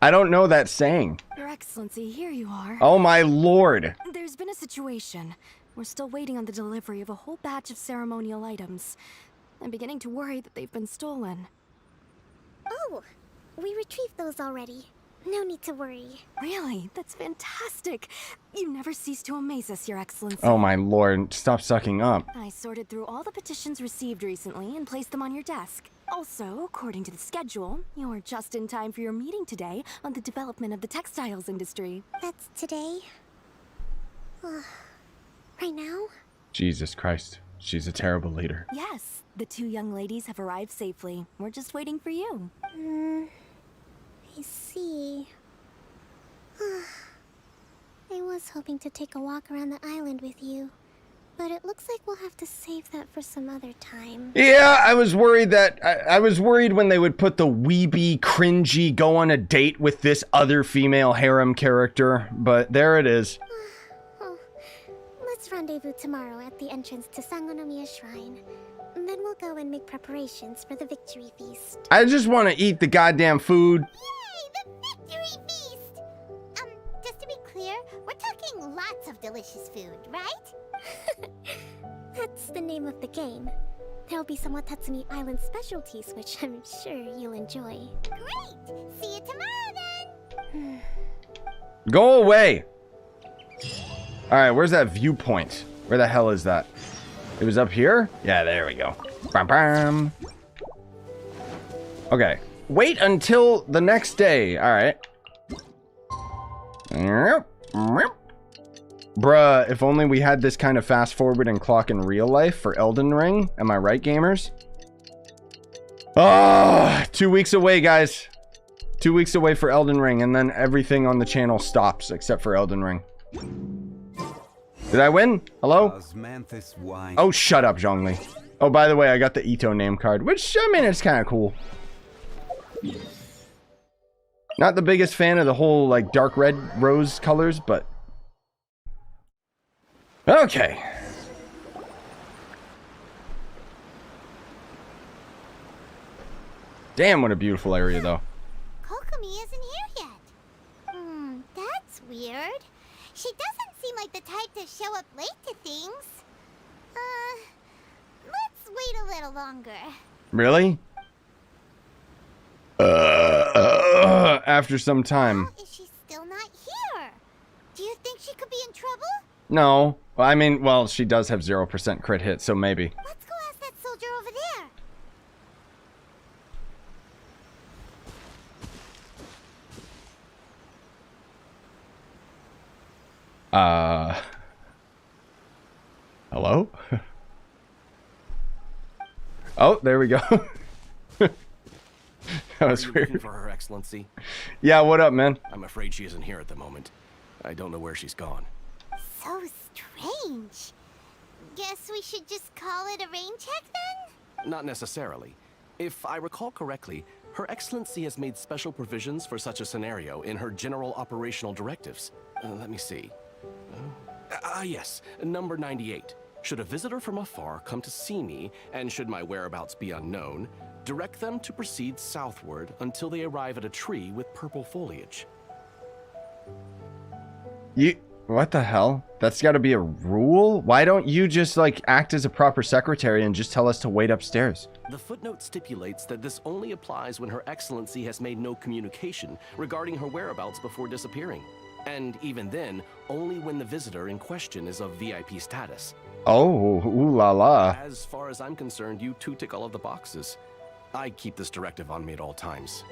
I don't know that saying. Your Excellency, here you are. Oh my lord. There's been a situation. We're still waiting on the delivery of a whole batch of ceremonial items. I'm beginning to worry that they've been stolen. Oh, we retrieved those already. No need to worry. Really? That's fantastic. You never cease to amaze us, Your Excellency. Oh my lord, stop sucking up. I sorted through all the petitions received recently and placed them on your desk. Also, according to the schedule, you're just in time for your meeting today on the development of the textiles industry. That's today? Right now? Jesus Christ, she's a terrible leader. Yes, the two young ladies have arrived safely. We're just waiting for you. I see. I was hoping to take a walk around the island with you, but it looks like we'll have to save that for some other time. Yeah, I was worried that I was worried when they would put the weeby, cringy, go on a date with this other female harem character, but there it is. Let's rendezvous tomorrow at the entrance to Sangonomiya Shrine. Then we'll go and make preparations for the victory feast. I just want to eat the goddamn food. Yay, the victory feast! Just to be clear, we're talking lots of delicious food, right? That's the name of the game. There'll be some Watatsumi Island specialties, which I'm sure you'll enjoy. Great! See you tomorrow then! Go away! Alright, where's that viewpoint? Where the hell is that? It was up here? Yeah, there we go. Bam, bam. Okay. Wait until the next day. Alright. Bruh, if only we had this kind of fast forward and clock in real life for Elden Ring. Am I right, gamers? Oh, 2 weeks away, guys. 2 weeks away for Elden Ring, and then everything on the channel stops except for Elden Ring. Did I win? Hello? Oh, shut up, Zhongli. Oh, by the way, I got the Itto name card, which, I mean, it's kind of cool. Not the biggest fan of the whole, like, dark red rose colors, but... Okay. Damn, what a beautiful area, though. Kokomi isn't here yet. That's weird. She doesn't seem like the type to show up late to things. Let's wait a little longer. Really? After some time. How is she still not here? Do you think she could be in trouble? No. Well, I mean, well, she does have 0% crit hit, so maybe. Let's go ask that soldier over there. Hello? Oh, there we go. That was Are you weird. looking for Her Excellency? Yeah, what up, man? I'm afraid she isn't here at the moment. I don't know where she's gone. So strange. Guess we should just call it a rain check then? Not necessarily. If I recall correctly, Her Excellency has made special provisions for such a scenario in her general operational directives. Let me see. Yes, number 98. Should a visitor from afar come to see me, and should my whereabouts be unknown, direct them to proceed southward until they arrive at a tree with purple foliage. What the hell? That's got to be a rule? Why don't you just, like, act as a proper secretary and just tell us to wait upstairs? The footnote stipulates that this only applies when Her Excellency has made no communication regarding her whereabouts before disappearing. And even then, only when the visitor in question is of VIP status. Oh, ooh la la. As far as I'm concerned, you two tick all of the boxes. I keep this directive on me at all times.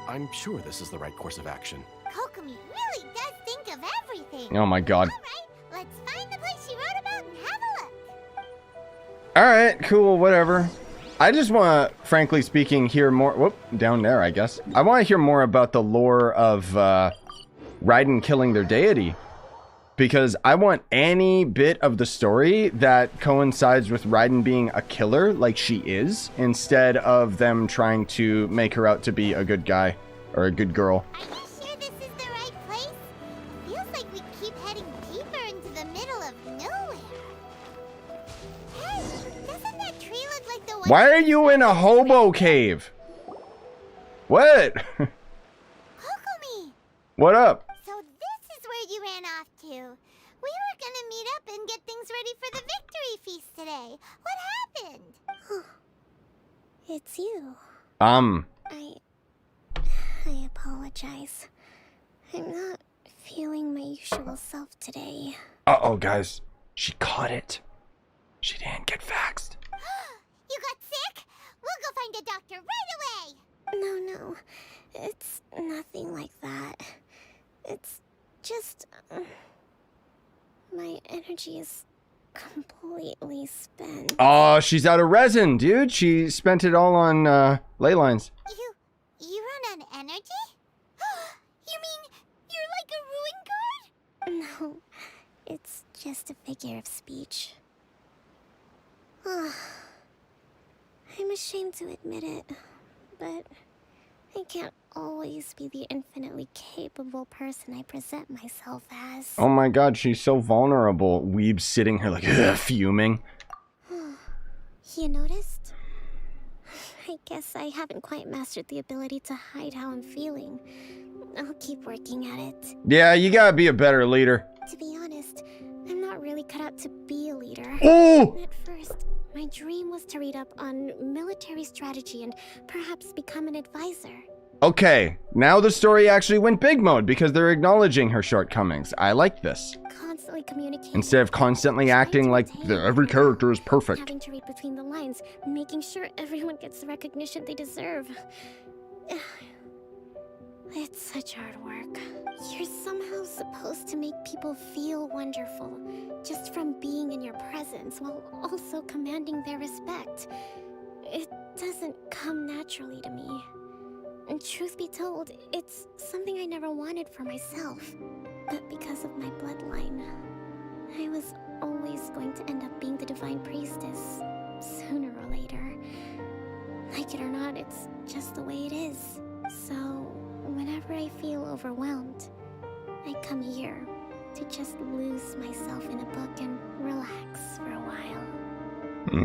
I'm sure this is the right course of action. Kokomi really does think of everything. Oh my god. Alright, let's find the place she wrote about and have a look. Alright, cool, whatever. I just want to, frankly speaking, hear more... Whoop, down there, I guess. I want to hear more about the lore of Raiden killing their deity. Because I want any bit of the story that coincides with Raiden being a killer, like she is, instead of them trying to make her out to be a good guy, or a good girl. Are you sure this is the right place? It feels like we keep heading deeper into the middle of nowhere. Hey, doesn't that tree look like the one... Why are you in a hobo cave? What? Kokomi! What up? So this is where you ran off to. We were gonna meet up and get things ready for the victory feast today. What happened? It's you. I apologize. I'm not feeling my usual self today. Uh-oh, guys. She caught it. She didn't get vaxxed. You got sick? We'll go find a doctor right away! No. It's nothing like that. It's just... my energy is completely spent. Oh, she's out of resin, dude. She spent it all on ley lines. You run on energy? You mean you're like a ruin guard? No, it's just a figure of speech. I'm ashamed to admit it, but I can't always be the infinitely capable person I present myself as. Oh my god, she's so vulnerable. Weeb's sitting here like, fuming. You noticed? I guess I haven't quite mastered the ability to hide how I'm feeling. I'll keep working at it. Yeah, you gotta be a better leader. To be honest, I'm not really cut out to be a leader. Oh! At first, my dream was to read up on military strategy and perhaps become an advisor. Okay, now the story actually went big mode because they're acknowledging her shortcomings. I like this. Constantly communicating. Instead of constantly acting like every character is perfect. Having to read between the lines, making sure everyone gets the recognition they deserve. It's such hard work. You're somehow supposed to make people feel wonderful, just from being in your presence, while also commanding their respect. It doesn't come naturally to me. And truth be told, it's something I never wanted for myself. But because of my bloodline, I was always going to end up being the divine priestess, sooner or later. Like it or not, it's just the way it is. So, whenever I feel overwhelmed, I come here to just lose myself in a book and relax for a while.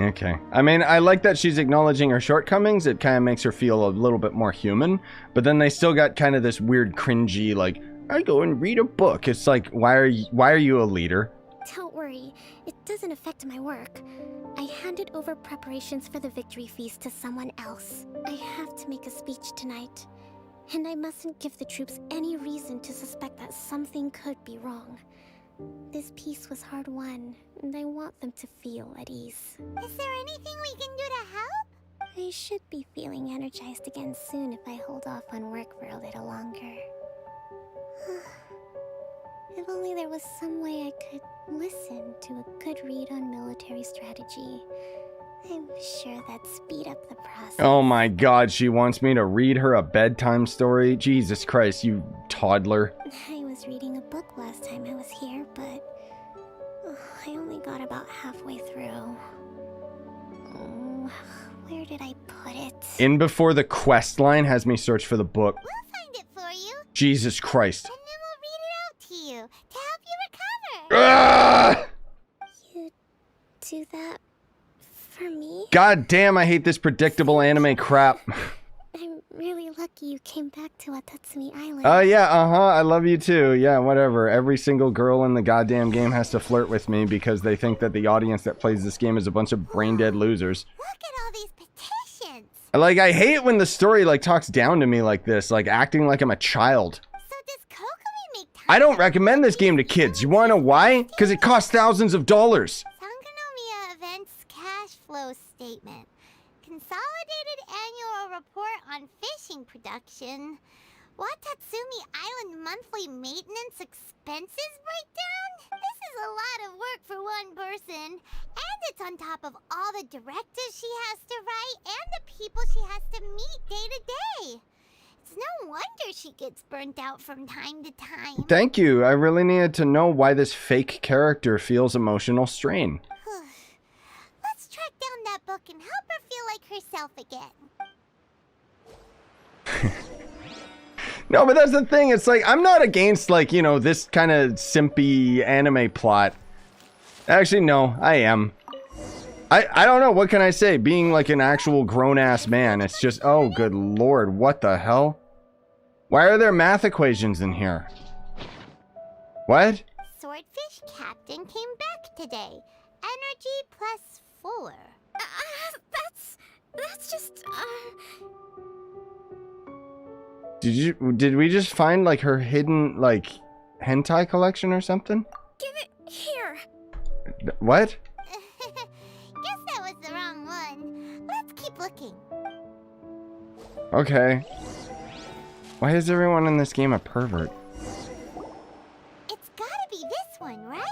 Okay. I mean, I like that she's acknowledging her shortcomings. It kind of makes her feel a little bit more human. But then they still got kind of this weird cringy, like, I go and read a book. It's like, why are you a leader? Don't worry, it doesn't affect my work. I handed over preparations for the victory feast to someone else. I have to make a speech tonight. And I mustn't give the troops any reason to suspect that something could be wrong. This peace was hard won, and I want them to feel at ease. Is there anything we can do to help? I should be feeling energized again soon if I hold off on work for a little longer. If only there was some way I could listen to a good read on military strategy. I'm sure that'd speed up the process. Oh my god, she wants me to read her a bedtime story? Jesus Christ, you toddler. I was reading a book last time I was here, but I only got about halfway through. Where did I put it? In before the quest line has me search for the book. We'll find it for you. Jesus Christ. And then we'll read it out to you to help you recover. Ah! You do that for me? God damn, I hate this predictable anime crap. I'm really lucky you came back to Watatsumi Island. Oh yeah, I love you too. Yeah, whatever. Every single girl in the goddamn game has to flirt with me because they think that the audience that plays this game is a bunch of brain dead losers. Look at all these petitions. Like, I hate when the story like talks down to me like this, like acting like I'm a child. So does Kokomi make time? I don't recommend this game to kids. You wanna know why? Because it costs thousands of dollars. Sangonomiya Events Cash Flow Statement. Consolidated Annual Report on Fishing Production. Watatsumi Island Monthly Maintenance Expenses Breakdown? This is a lot of work for one person. And it's on top of all the directives she has to write and the people she has to meet day to day. It's no wonder she gets burnt out from time to time. Thank you. I really needed to know why this fake character feels emotional strain. Let's track down that book and help her feel like herself again. No, but that's the thing. It's like, I'm not against, like, you know, this kind of simpy anime plot. Actually, no, I am. I don't know. What can I say? Being like an actual grown-ass man, it's just, oh, good lord, what the hell? Why are there math equations in here? What? Swordfish Captain came back today. Energy +4. That's just, Did we just find like her hidden like hentai collection or something? Give it here. What? Guess that was the wrong one. Let's keep looking. Okay. Why is everyone in this game a pervert? It's gotta be this one, right?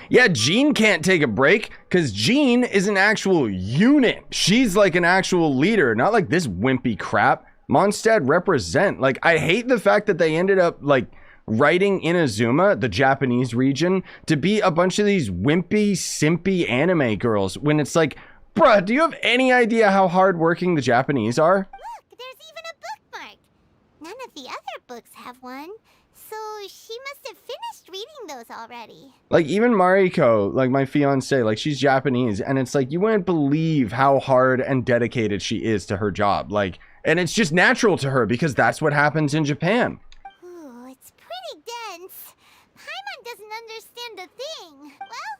Yeah, Jean can't take a break because Jean is an actual unit. She's like an actual leader, not like this wimpy crap. Mondstadt represent. Like, I hate the fact that they ended up like writing Inazuma, the Japanese region, to be a bunch of these wimpy, simpy anime girls when it's like, bruh, do you have any idea how hardworking the Japanese are? Look, there's even a bookmark. None of the other books have one, so she must have finished reading those already. Like, even Mariko, like my fiance, like she's Japanese, and it's like, you wouldn't believe how hard and dedicated she is to her job. Like, and it's just natural to her because that's what happens in Japan. Ooh, it's pretty dense. Paimon doesn't understand a thing. Well,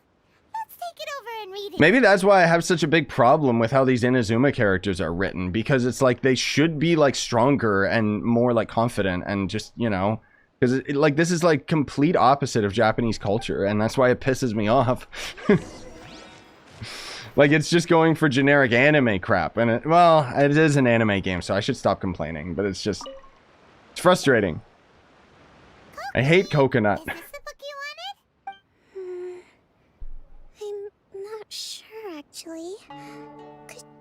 let's take it over and read it. Maybe that's why I have such a big problem with how these Inazuma characters are written, because it's like they should be like stronger and more like confident and just, you know, because like this is like complete opposite of Japanese culture, and that's why it pisses me off. Like, it's just going for generic anime crap, and it is an anime game, so I should stop complaining, but it's just, it's frustrating. I hate Coconut. Is this the book you wanted? I'm not sure, actually.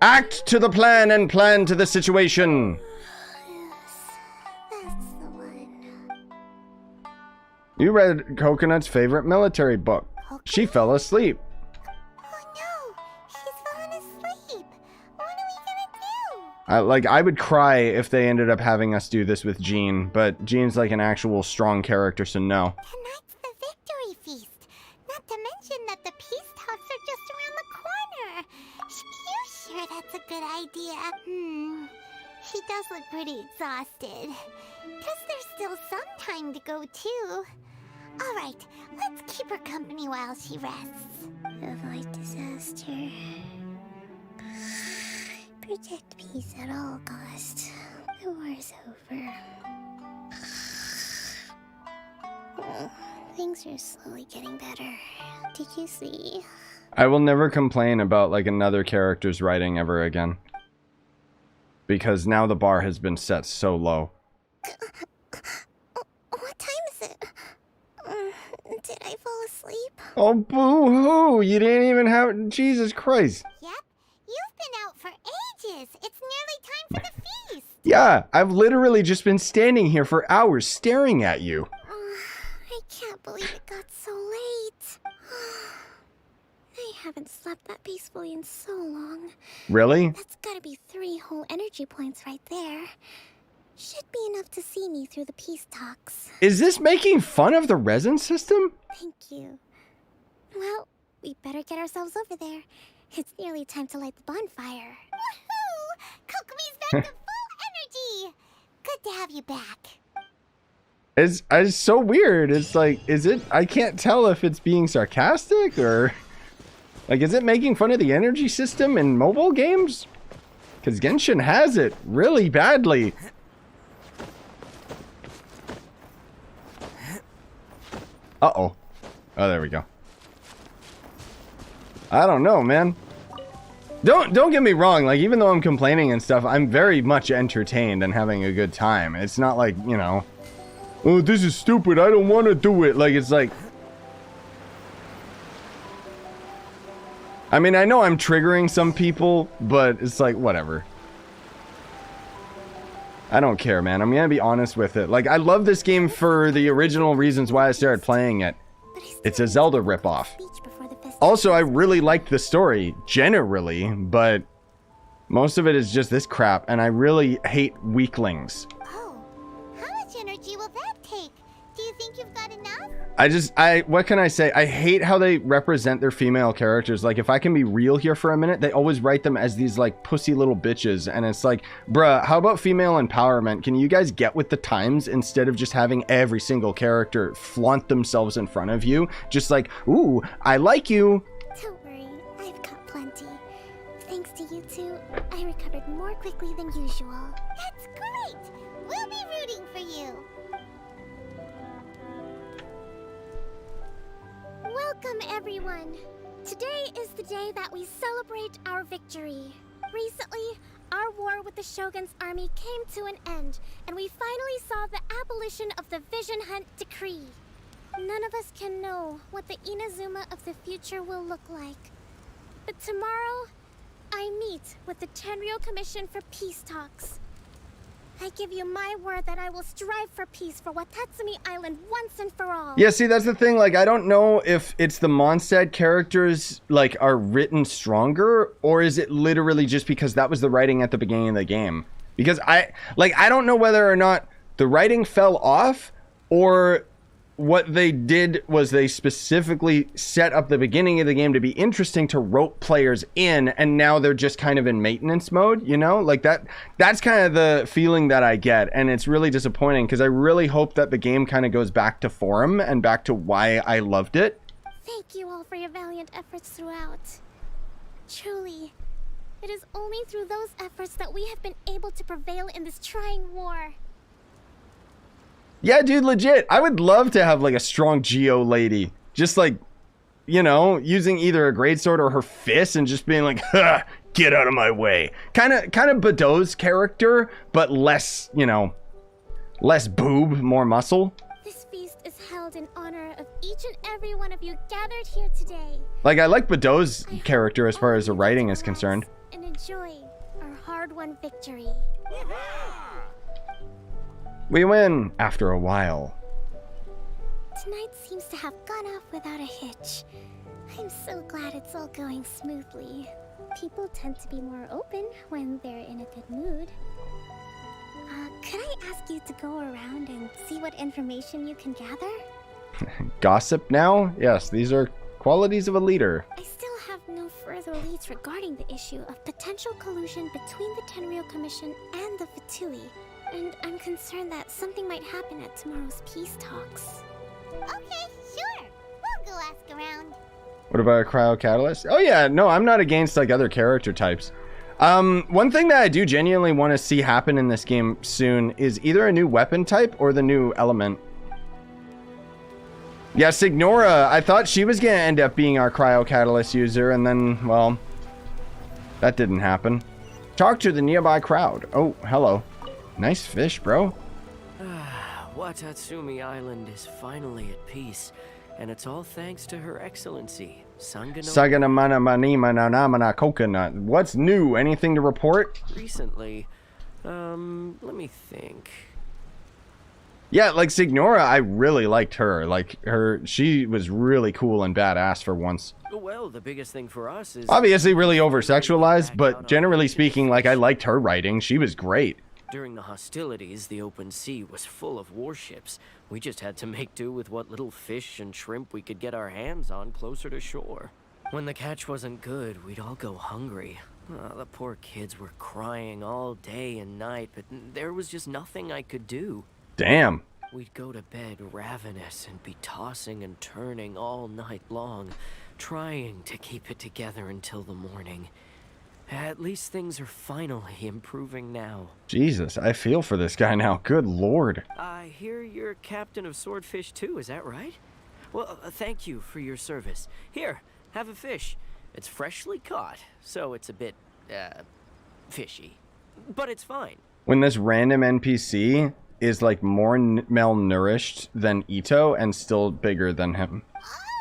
Act to the plan and plan to the situation. That's the one. You read Coconut's favorite military book. She fell asleep. I would cry if they ended up having us do this with Jean, but Jean's like an actual strong character, so no. Tonight's the victory feast. Not to mention that the peace talks are just around the corner. You sure that's a good idea? She does look pretty exhausted. Guess there's still some time to go, too. Alright, let's keep her company while she rests. Avoid disaster. Protect peace at all costs. The war's over. Things are slowly getting better. Did you see? I will never complain about like another character's writing ever again. Because now the bar has been set so low. What time is it? Did I fall asleep? Oh, boo-hoo! You didn't even have... Jesus Christ. Yep, you've been out for ages. It's nearly time for the feast. Yeah, I've literally just been standing here for hours staring at you. I can't believe it got so late. I haven't slept that peacefully in so long. Really? That's gotta be 3 whole energy points right there. Should be enough to see me through the peace talks. Is this making fun of the resin system? Thank you. Well, we better get ourselves over there. It's nearly time to light the bonfire. Woohoo! Kokomi's back to full energy! Good to have you back. It's so weird. It's like, is it... I can't tell if it's being sarcastic or... Like, is it making fun of the energy system in mobile games? Because Genshin has it really badly. Uh-oh. Oh, there we go. I don't know, man. Don't get me wrong. Like, even though I'm complaining and stuff, I'm very much entertained and having a good time. It's not like, you know, oh, this is stupid, I don't want to do it. Like, it's like... I mean, I know I'm triggering some people, but it's like, whatever. I don't care, man. I'm gonna be honest with it. Like, I love this game for the original reasons why I started playing it. It's a Zelda ripoff. Also, I really liked the story, generally, but most of it is just this crap, and I really hate weaklings. Oh, how much energy will that take? Do you think you've got enough? What can I say? I hate how they represent their female characters. Like, if I can be real here for a minute, they always write them as these, like, pussy little bitches. And it's like, bruh, how about female empowerment? Can you guys get with the times instead of just having every single character flaunt themselves in front of you? Just like, ooh, I like you. Don't worry, I've got plenty. Thanks to you two, I recovered more quickly than usual. That's great! We'll be rooting for you. Welcome, everyone. Today is the day that we celebrate our victory. Recently, our war with the Shogun's army came to an end, and we finally saw the abolition of the Vision Hunt Decree. None of us can know what the Inazuma of the future will look like. But tomorrow, I meet with the Tenryou Commission for peace talks. I give you my word that I will strive for peace for Watatsumi Island once and for all. Yeah, see, that's the thing. Like, I don't know if it's the Mondstadt characters, like, are written stronger, or is it literally just because that was the writing at the beginning of the game? Because I don't know whether or not the writing fell off, or what they did was they specifically set up the beginning of the game to be interesting to rope players in, and now they're just kind of in maintenance mode, you know? Like, that's kind of the feeling that I get, and it's really disappointing because I really hope that the game kind of goes back to form and back to why I loved it. Thank you all for your valiant efforts throughout. Truly, it is only through those efforts that we have been able to prevail in this trying war. Yeah, dude, legit. I would love to have like a strong Geo lady. Just like, you know, using either a greatsword or her fist and just being like, ha, get out of my way. Kind of Badeau's character, but less, you know, less boob, more muscle. This feast is held in honor of each and every one of you gathered here today. Like, I like Badeau's character as far as the writing is concerned. And enjoy our hard-won victory. We win after a while. Tonight seems to have gone off without a hitch. I'm so glad it's all going smoothly. People tend to be more open when they're in a good mood. Could I ask you to go around and see what information you can gather? Gossip now? Yes, these are qualities of a leader. I still have no further leads regarding the issue of potential collusion between the Tenryou Commission and the Fatui. And I'm concerned that something might happen at tomorrow's peace talks. Okay, sure. We'll go ask around. What about a cryo catalyst? Oh yeah, no, I'm not against like other character types. One thing that I do genuinely want to see happen in this game soon is either a new weapon type or the new element. Yeah, Signora, I thought she was gonna end up being our cryo catalyst user, and then, well, that didn't happen. Talk to the nearby crowd. Oh, hello. Nice fish, bro. Watatsumi Island is finally at peace, and it's all thanks to Her Excellency, Sagana Coconut. What's new? Anything to report? Recently, let me think. Yeah, like Signora, I really liked her. Like, she was really cool and badass for once. Well, the biggest thing for us is... Obviously really over-sexualized, but generally speaking, like, I liked her writing. She was great. During the hostilities, the open sea was full of warships. We just had to make do with what little fish and shrimp we could get our hands on closer to shore. When the catch wasn't good, we'd all go hungry. The poor kids were crying all day and night, but there was just nothing I could do. Damn. We'd go to bed ravenous and be tossing and turning all night long, trying to keep it together until the morning. At least things are finally improving now. Jesus, I feel for this guy now. Good lord. I hear you're captain of Swordfish too, is that right? Well, thank you for your service. Here, have a fish. It's freshly caught, so it's a bit, fishy. But it's fine. When this random NPC is like more malnourished than Itto and still bigger than him.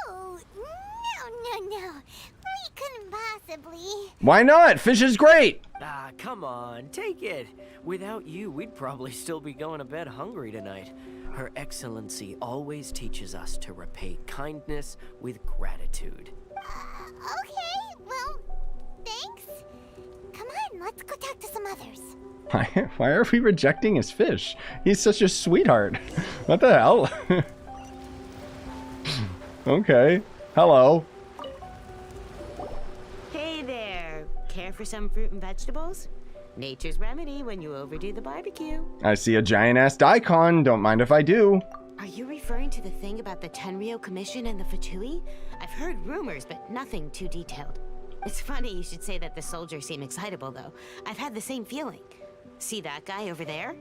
Oh, no. We couldn't possibly. Why not? Fish is great. Come on, take it. Without you, we'd probably still be going to bed hungry tonight. Her Excellency always teaches us to repay kindness with gratitude. Okay, well, thanks. Come on, let's go talk to some others. Why are we rejecting his fish? He's such a sweetheart. What the hell? Okay. Hello. Hey there. Care for some fruit and vegetables? Nature's remedy when you overdo the barbecue. I see a giant-ass daikon. Don't mind if I do. Are you referring to the thing about the Tenryou Commission and the Fatui? I've heard rumors, but nothing too detailed. It's funny you should say that the soldiers seem excitable, though. I've had the same feeling. See that guy over there?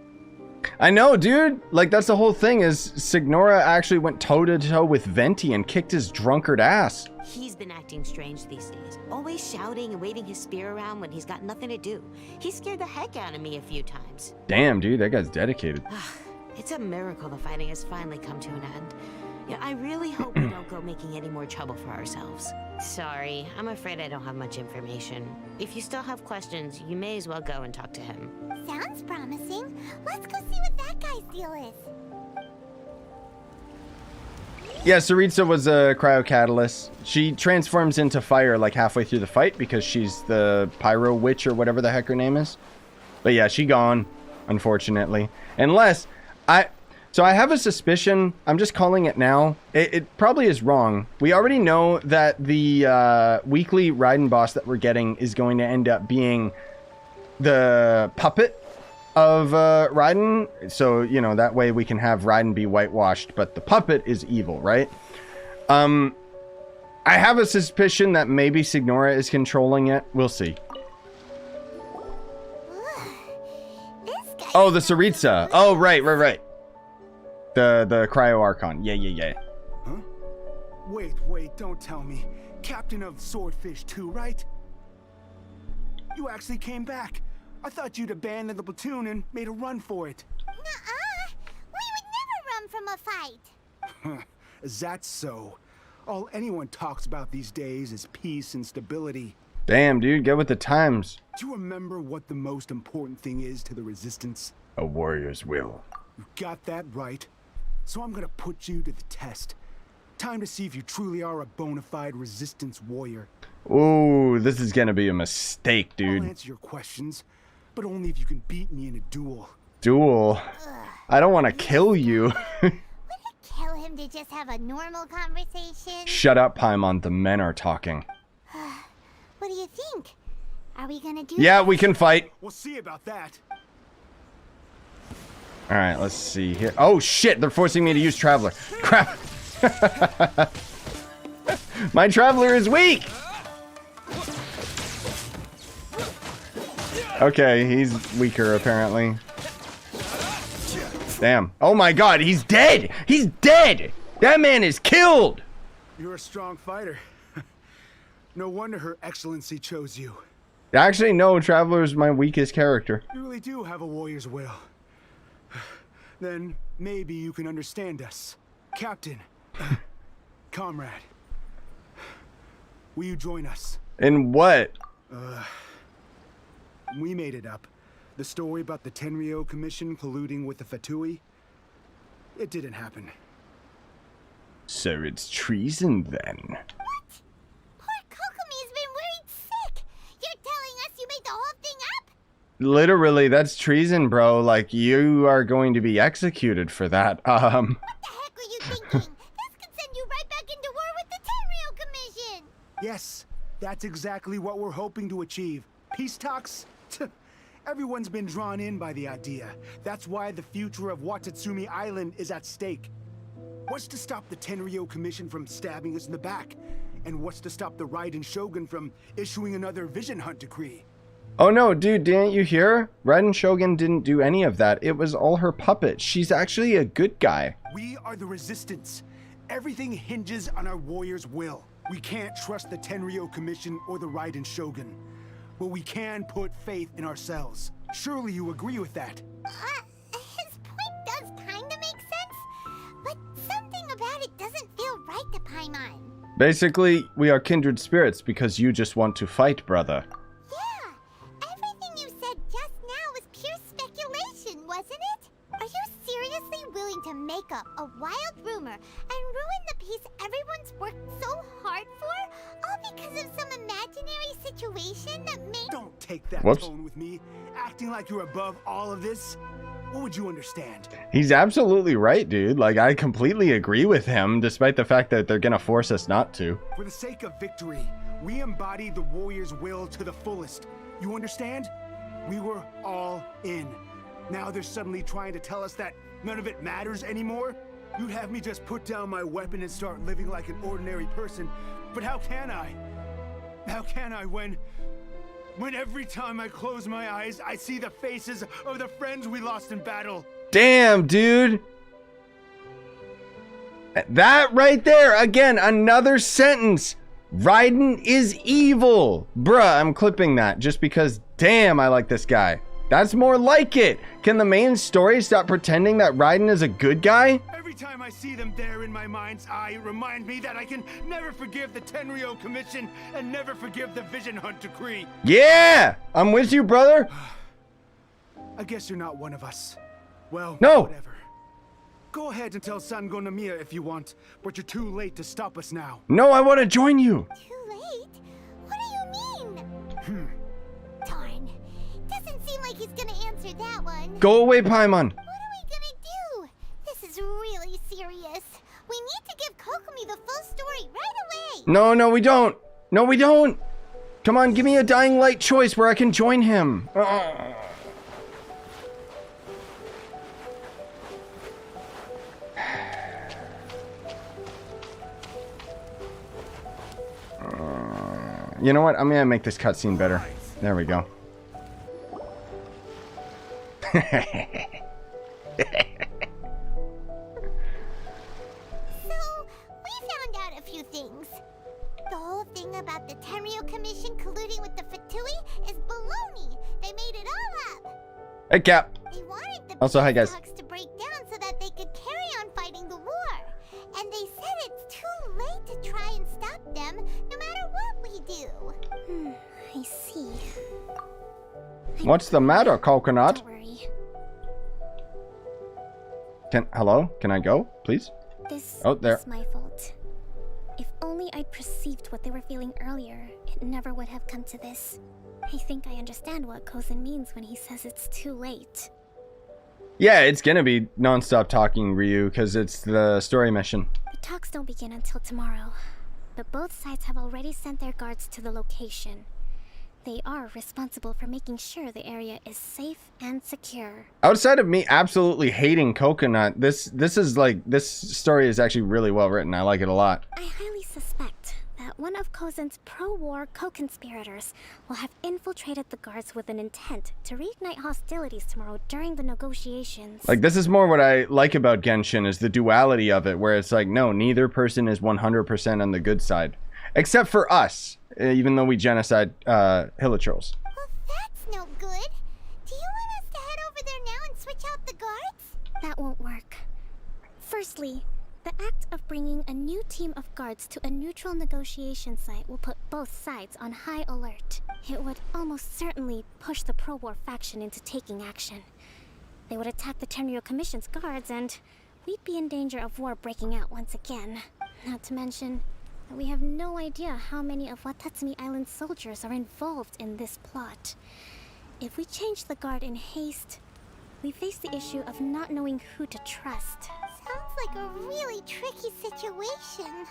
I know, dude. Like, that's the whole thing is Signora actually went toe-to-toe with Venti and kicked his drunkard ass. He's been acting strange these days. Always shouting and waving his spear around when he's got nothing to do. He scared the heck out of me a few times. Damn, dude. That guy's dedicated. It's a miracle the fighting has finally come to an end. Yeah, I really hope we don't go making any more trouble for ourselves. Sorry, I'm afraid I don't have much information. If you still have questions, you may as well go and talk to him. Sounds promising. Let's go see what that guy's deal is. Yeah, Saritsa was a cryocatalyst. She transforms into fire like halfway through the fight because she's the pyro witch or whatever the heck her name is. But yeah, she gone, unfortunately. Unless, so I have a suspicion, I'm just calling it now. It probably is wrong. We already know that the weekly Raiden boss that we're getting is going to end up being the puppet of Raiden. So, you know, that way we can have Raiden be whitewashed, but the puppet is evil, right? I have a suspicion that maybe Signora is controlling it. We'll see. Oh, the Saritsa. Oh, right. The Cryo Archon. Yeah. Huh? Wait, don't tell me. Captain of Swordfish 2, right? You actually came back. I thought you'd abandoned the platoon and made a run for it. Nuh-uh. We would never run from a fight. Is that so? All anyone talks about these days is peace and stability. Damn, dude, get with the times. Do you remember what the most important thing is to the Resistance? A warrior's will. You got that right. So I'm gonna put you to the test. Time to see if you truly are a bona fide Resistance warrior. Ooh, this is gonna be a mistake, dude. I'll answer your questions, but only if you can beat me in a duel. Duel? I don't want to kill you. Would it kill him to just have a normal conversation? Shut up, Paimon. The men are talking. What do you think? Are we gonna do Yeah, this? we can fight. We'll see about that. All right, let's see here. Oh, shit. They're forcing me to use Traveler. Crap. My Traveler is weak. Okay, he's weaker, apparently. Damn. Oh, my God. He's dead. He's dead. That man is killed. You're a strong fighter. No wonder Her Excellency chose you. Actually, no. Traveler's my weakest character. You really do have a warrior's will. Then maybe you can understand us. Captain. Comrade. Will you join us? In what? We made it up. The story about the Tenryou Commission colluding with the Fatui. It didn't happen. So it's treason then. What? Poor Kokomi's been worried sick. You're telling us you made the whole thing up? Literally, that's treason, bro. Like, you are going to be executed for that. What the heck were you thinking? This could send you right back into war with the Tenryou Commission. Yes, that's exactly what we're hoping to achieve. Peace talks? Everyone's been drawn in by the idea. That's why the future of Watatsumi Island is at stake. What's to stop the Tenryou Commission from stabbing us in the back? And what's to stop the Raiden Shogun from issuing another Vision Hunt decree? Oh no, dude, didn't you hear? Raiden Shogun didn't do any of that. It was all her puppet. She's actually a good guy. We are the Resistance. Everything hinges on our warrior's will. We can't trust the Tenryou Commission or the Raiden Shogun. But we can put faith in ourselves. Surely you agree with that? His point does kinda make sense, but something about it doesn't feel right to Paimon. Basically, we are kindred spirits because you just want to fight, brother. Yeah, everything you said just now was pure speculation, wasn't it? Are you seriously willing to make up a wild rumor and ruin the peace everyone's worked so hard for, all because of some imaginary situation that made— Don't take that tone with me, acting like you're above all of this. What would you understand? He's absolutely right, dude. Like, I completely agree with him, despite the fact that they're gonna force us not to. For the sake of victory, we embody the warrior's will to the fullest. You understand? We were all in. Now they're suddenly trying to tell us that none of it matters anymore? You'd have me just put down my weapon and start living like an ordinary person. But how can I? How can I when every time I close my eyes, I see the faces of the friends we lost in battle? Damn, dude. That right there, again, another sentence. Raiden is evil. Bruh, I'm clipping that just because, damn, I like this guy. That's more like it. Can the main story stop pretending that Raiden is a good guy? Every time I see them there in my mind's eye, it reminds me that I can never forgive the Tenryo Commission and never forgive the Vision Hunt Decree. Yeah, I'm with you, brother. I guess you're not one of us. Well, no. Whatever. Go ahead and tell Sangonomiya if you want, but you're too late to stop us now. No, I want to join you. Too late? What do you mean? Darn. Doesn't seem like he's gonna answer that one. Go away, Paimon. What are we gonna do? This is really serious. We need to give Kokomi the full story right away. No, we don't. No, we don't. Come on, give me a Dying Light choice where I can join him. You know what? I'm gonna make this cutscene better. There we go. So, we found out a few things. The whole thing about the Tenryo Commission colluding with the Fatui is baloney. They made it all up. Hey, Cap. They wanted the Also, hi, guys. talks to break down so that they could carry on fighting the war. And they said it's too late to try and stop them, no matter what we do. I see. What's the matter, Coconut? Don't worry. Hello? Can I go, please? This there. is my fault. If only I'd perceived what they were feeling earlier, it never would have come to this. I think I understand what Kozen means when he says it's too late. Yeah, it's gonna be non-stop talking, Ryu, because it's the story mission. The talks don't begin until tomorrow, but both sides have already sent their guards to the location. They are responsible for making sure the area is safe and secure. Outside of me absolutely hating Coconut, this story is actually really well written. I like it a lot. I highly suspect that one of Kozen's pro-war co-conspirators will have infiltrated the guards with an intent to reignite hostilities tomorrow during the negotiations. Like, this is more what I like about Genshin, is the duality of it, where it's like, no, neither person is 100% on the good side. Except for us, even though we genocide Hilichurls. Well, that's no good. Do you want us to head over there now and switch out the guards? That won't work. Firstly, the act of bringing a new team of guards to a neutral negotiation site will put both sides on high alert. It would almost certainly push the pro-war faction into taking action. They would attack the Tenryo Commission's guards, and we'd be in danger of war breaking out once again. Not to mention that we have no idea how many of Watatsumi Island's soldiers are involved in this plot. If we change the guard in haste, we face the issue of not knowing who to trust. Sounds like a really tricky situation.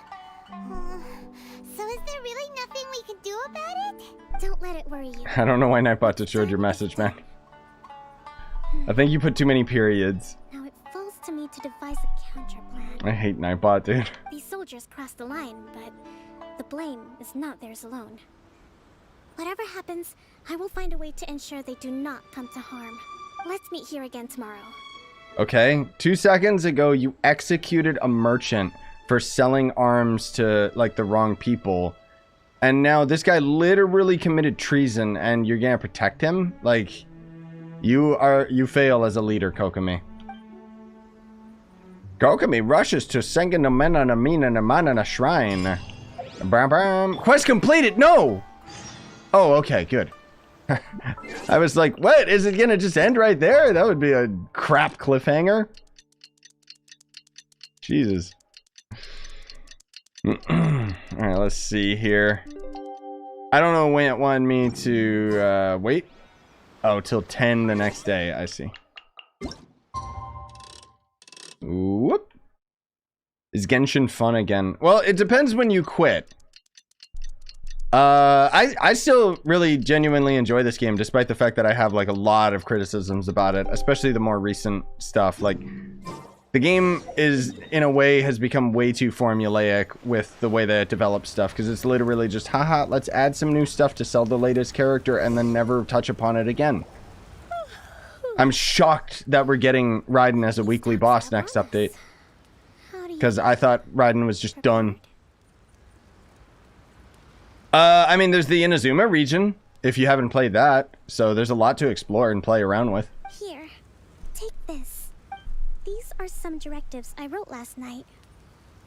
So is there really nothing we can do about it? Don't let it worry you. I don't know why Nightbot destroyed your message, man. I think you put too many periods. Now it falls to me to devise a counter plan. I hate Nightbot, dude. These soldiers crossed the line, but the blame is not theirs alone. Whatever happens, I will find a way to ensure they do not come to harm. Let's meet here again tomorrow. Okay, 2 seconds ago you executed a merchant for selling arms to, like, the wrong people. And now this guy literally committed treason and you're gonna protect him? Like, you fail as a leader, Kokomi. Kokomi rushes to Sengonomena shrine. Bam, bam. Quest completed! No! Oh, okay, good. I was like, what? Is it gonna just end right there? That would be a crap cliffhanger. Jesus. Alright, let's see here. I don't know when it wanted me to wait. Oh, till 10 the next day. I see. Whoop. Is Genshin fun again? Well, it depends when you quit. I still really genuinely enjoy this game, despite the fact that I have like a lot of criticisms about it, especially the more recent stuff. Like, the game is, in a way, has become way too formulaic with the way that it develops stuff, because it's literally just, haha, let's add some new stuff to sell the latest character and then never touch upon it again. I'm shocked that we're getting Raiden as a weekly boss next update. Because I thought Raiden was just done. I mean, there's the Inazuma region, if you haven't played that. So there's a lot to explore and play around with. Here, take this. These are some directives I wrote last night.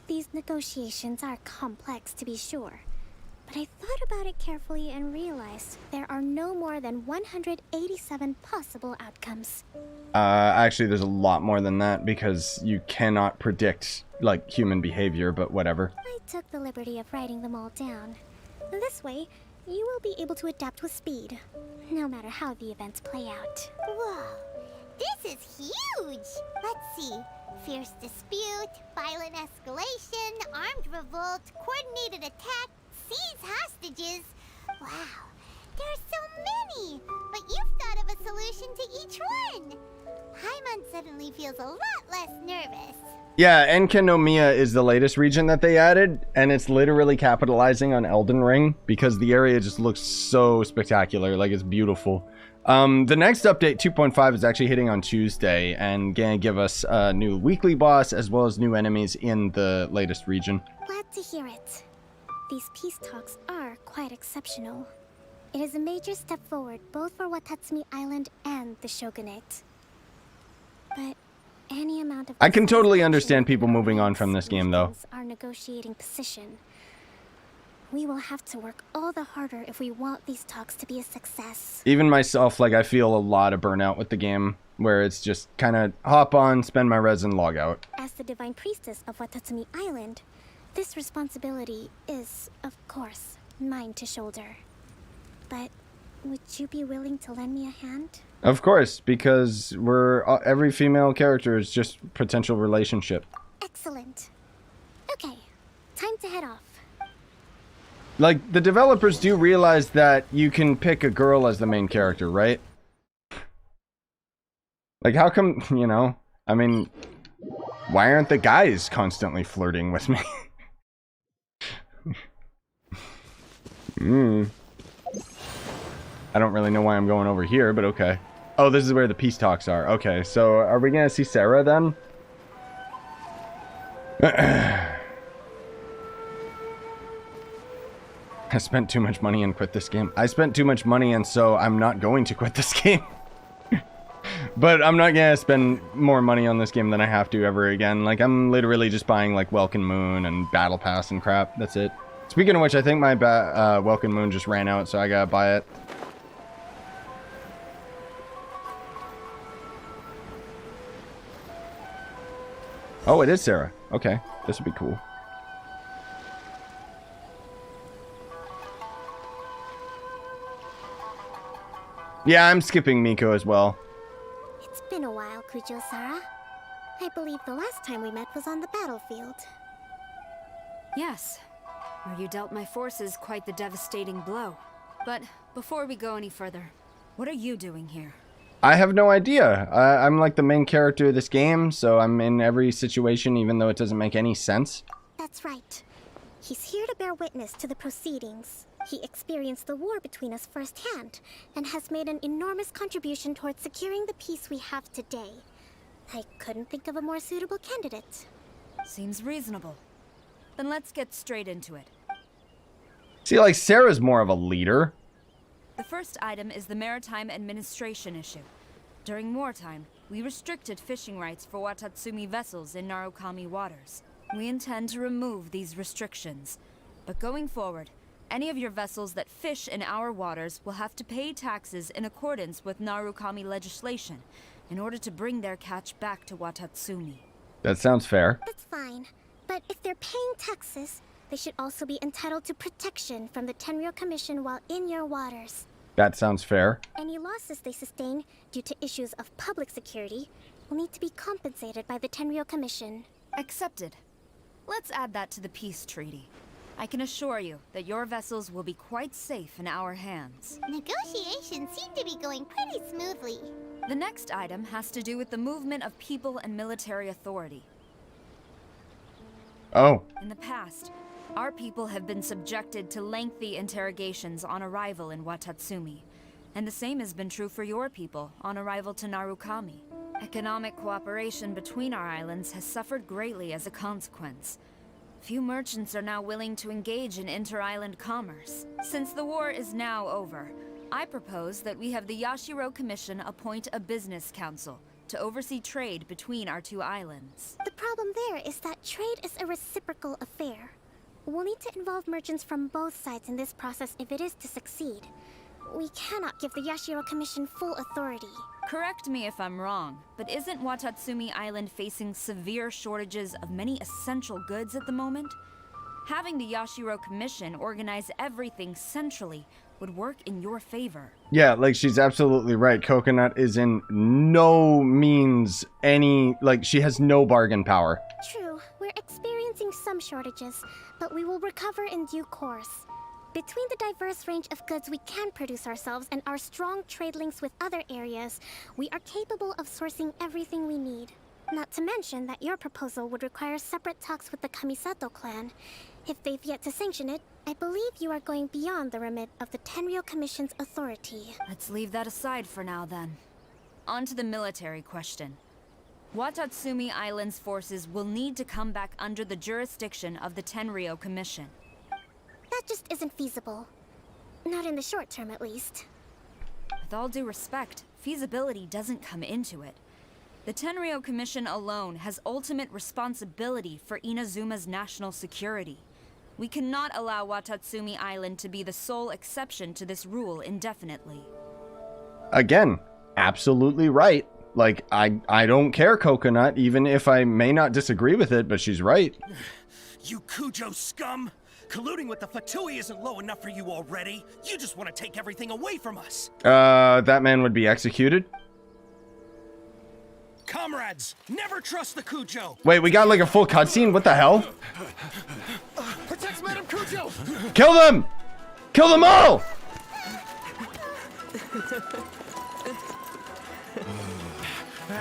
These negotiations are complex, to be sure. But I thought about it carefully and realized there are no more than 187 possible outcomes. Actually, there's a lot more than that because you cannot predict, like, human behavior, but whatever. I took the liberty of writing them all down. This way, you will be able to adapt with speed, no matter how the events play out. Whoa, this is huge! Let's see. Fierce dispute, violent escalation, armed revolt, coordinated attack, seize hostages. Wow, there are so many! But you've thought of a solution to each one! Paimon suddenly feels a lot less nervous. Yeah, Enkanomiya is the latest region that they added, and it's literally capitalizing on Elden Ring because the area just looks so spectacular, like it's beautiful. The next update, 2.5, is actually hitting on Tuesday and gonna give us a new weekly boss as well as new enemies in the latest region. Glad to hear it. These peace talks are quite exceptional. It is a major step forward both for Watatsumi Island and the Shogunate. But any amount of... I can totally understand people moving on from this game, though. ...our negotiating position. We will have to work all the harder if we want these talks to be a success. Even myself, like, I feel a lot of burnout with the game, where it's just kind of hop on, spend my res, and log out. As the Divine Priestess of Watatsumi Island, this responsibility is, of course, mine to shoulder. But would you be willing to lend me a hand? Of course, because every female character is just potential relationship. Excellent. Okay, time to head off. Like, the developers do realize that you can pick a girl as the main character, right? Like, how come, you know, I mean, why aren't the guys constantly flirting with me? I don't really know why I'm going over here, but okay. Oh, this is where the peace talks are. Okay, so are we gonna see Sarah then? I spent too much money and quit this game. I spent too much money and so I'm not going to quit this game. But I'm not gonna spend more money on this game than I have to ever again. Like, I'm literally just buying, like, Welkin Moon and Battle Pass and crap. That's it. Speaking of which, I think my Welkin Moon just ran out, so I gotta buy it. Oh, it is Sarah. Okay, this would be cool. Yeah, I'm skipping Miko as well. It's been a while, Kujo-Sara. I believe the last time we met was on the battlefield. Yes, where you dealt my forces quite the devastating blow. But before we go any further, what are you doing here? I have no idea. I'm like the main character of this game, so I'm in every situation even though it doesn't make any sense. That's right. He's here to bear witness to the proceedings. He experienced the war between us firsthand, and has made an enormous contribution towards securing the peace we have today. I couldn't think of a more suitable candidate. Seems reasonable. Then let's get straight into it. See, like, Sarah's more of a leader. The first item is the maritime administration issue. During wartime, we restricted fishing rights for Watatsumi vessels in Narukami waters. We intend to remove these restrictions. But going forward, any of your vessels that fish in our waters will have to pay taxes in accordance with Narukami legislation in order to bring their catch back to Watatsumi. That sounds fair. That's fine. But if they're paying taxes, they should also be entitled to protection from the Tenryou Commission while in your waters. That sounds fair. Any losses they sustain due to issues of public security will need to be compensated by the Tenryou Commission. Accepted. Let's add that to the peace treaty. I can assure you that your vessels will be quite safe in our hands. Negotiations seem to be going pretty smoothly. The next item has to do with the movement of people and military authority. Oh. In the past, our people have been subjected to lengthy interrogations on arrival in Watatsumi. And the same has been true for your people on arrival to Narukami. Economic cooperation between our islands has suffered greatly as a consequence. Few merchants are now willing to engage in inter-island commerce. Since the war is now over, I propose that we have the Yashiro Commission appoint a business council to oversee trade between our two islands. The problem there is that trade is a reciprocal affair. We'll need to involve merchants from both sides in this process if it is to succeed. We cannot give the Yashiro Commission full authority. Correct me if I'm wrong, but isn't Watatsumi Island facing severe shortages of many essential goods at the moment? Having the Yashiro Commission organize everything centrally would work in your favor. Yeah, like she's absolutely right. Coconut is in no means any, like she has no bargain power. True, we're experiencing some shortages, but we will recover in due course. Between the diverse range of goods we can produce ourselves and our strong trade links with other areas, we are capable of sourcing everything we need. Not to mention that your proposal would require separate talks with the Kamisato clan. If they've yet to sanction it, I believe you are going beyond the remit of the Tenryou Commission's authority. Let's leave that aside for now then. On to the military question. Watatsumi Island's forces will need to come back under the jurisdiction of the Tenryou Commission. That just isn't feasible. Not in the short term, at least. With all due respect, feasibility doesn't come into it. The Tenryou Commission alone has ultimate responsibility for Inazuma's national security. We cannot allow Watatsumi Island to be the sole exception to this rule indefinitely. Again, absolutely right. Like, I don't care, Coconut, even if I may not disagree with it, but she's right. You Kujo scum! Colluding with the Fatui isn't low enough for you already. You just want to take everything away from us. That man would be executed. Comrades, never trust the Kujo. Wait, we got like a full cutscene? What the hell? Protect Madame Kujo! Kill them! Kill them all!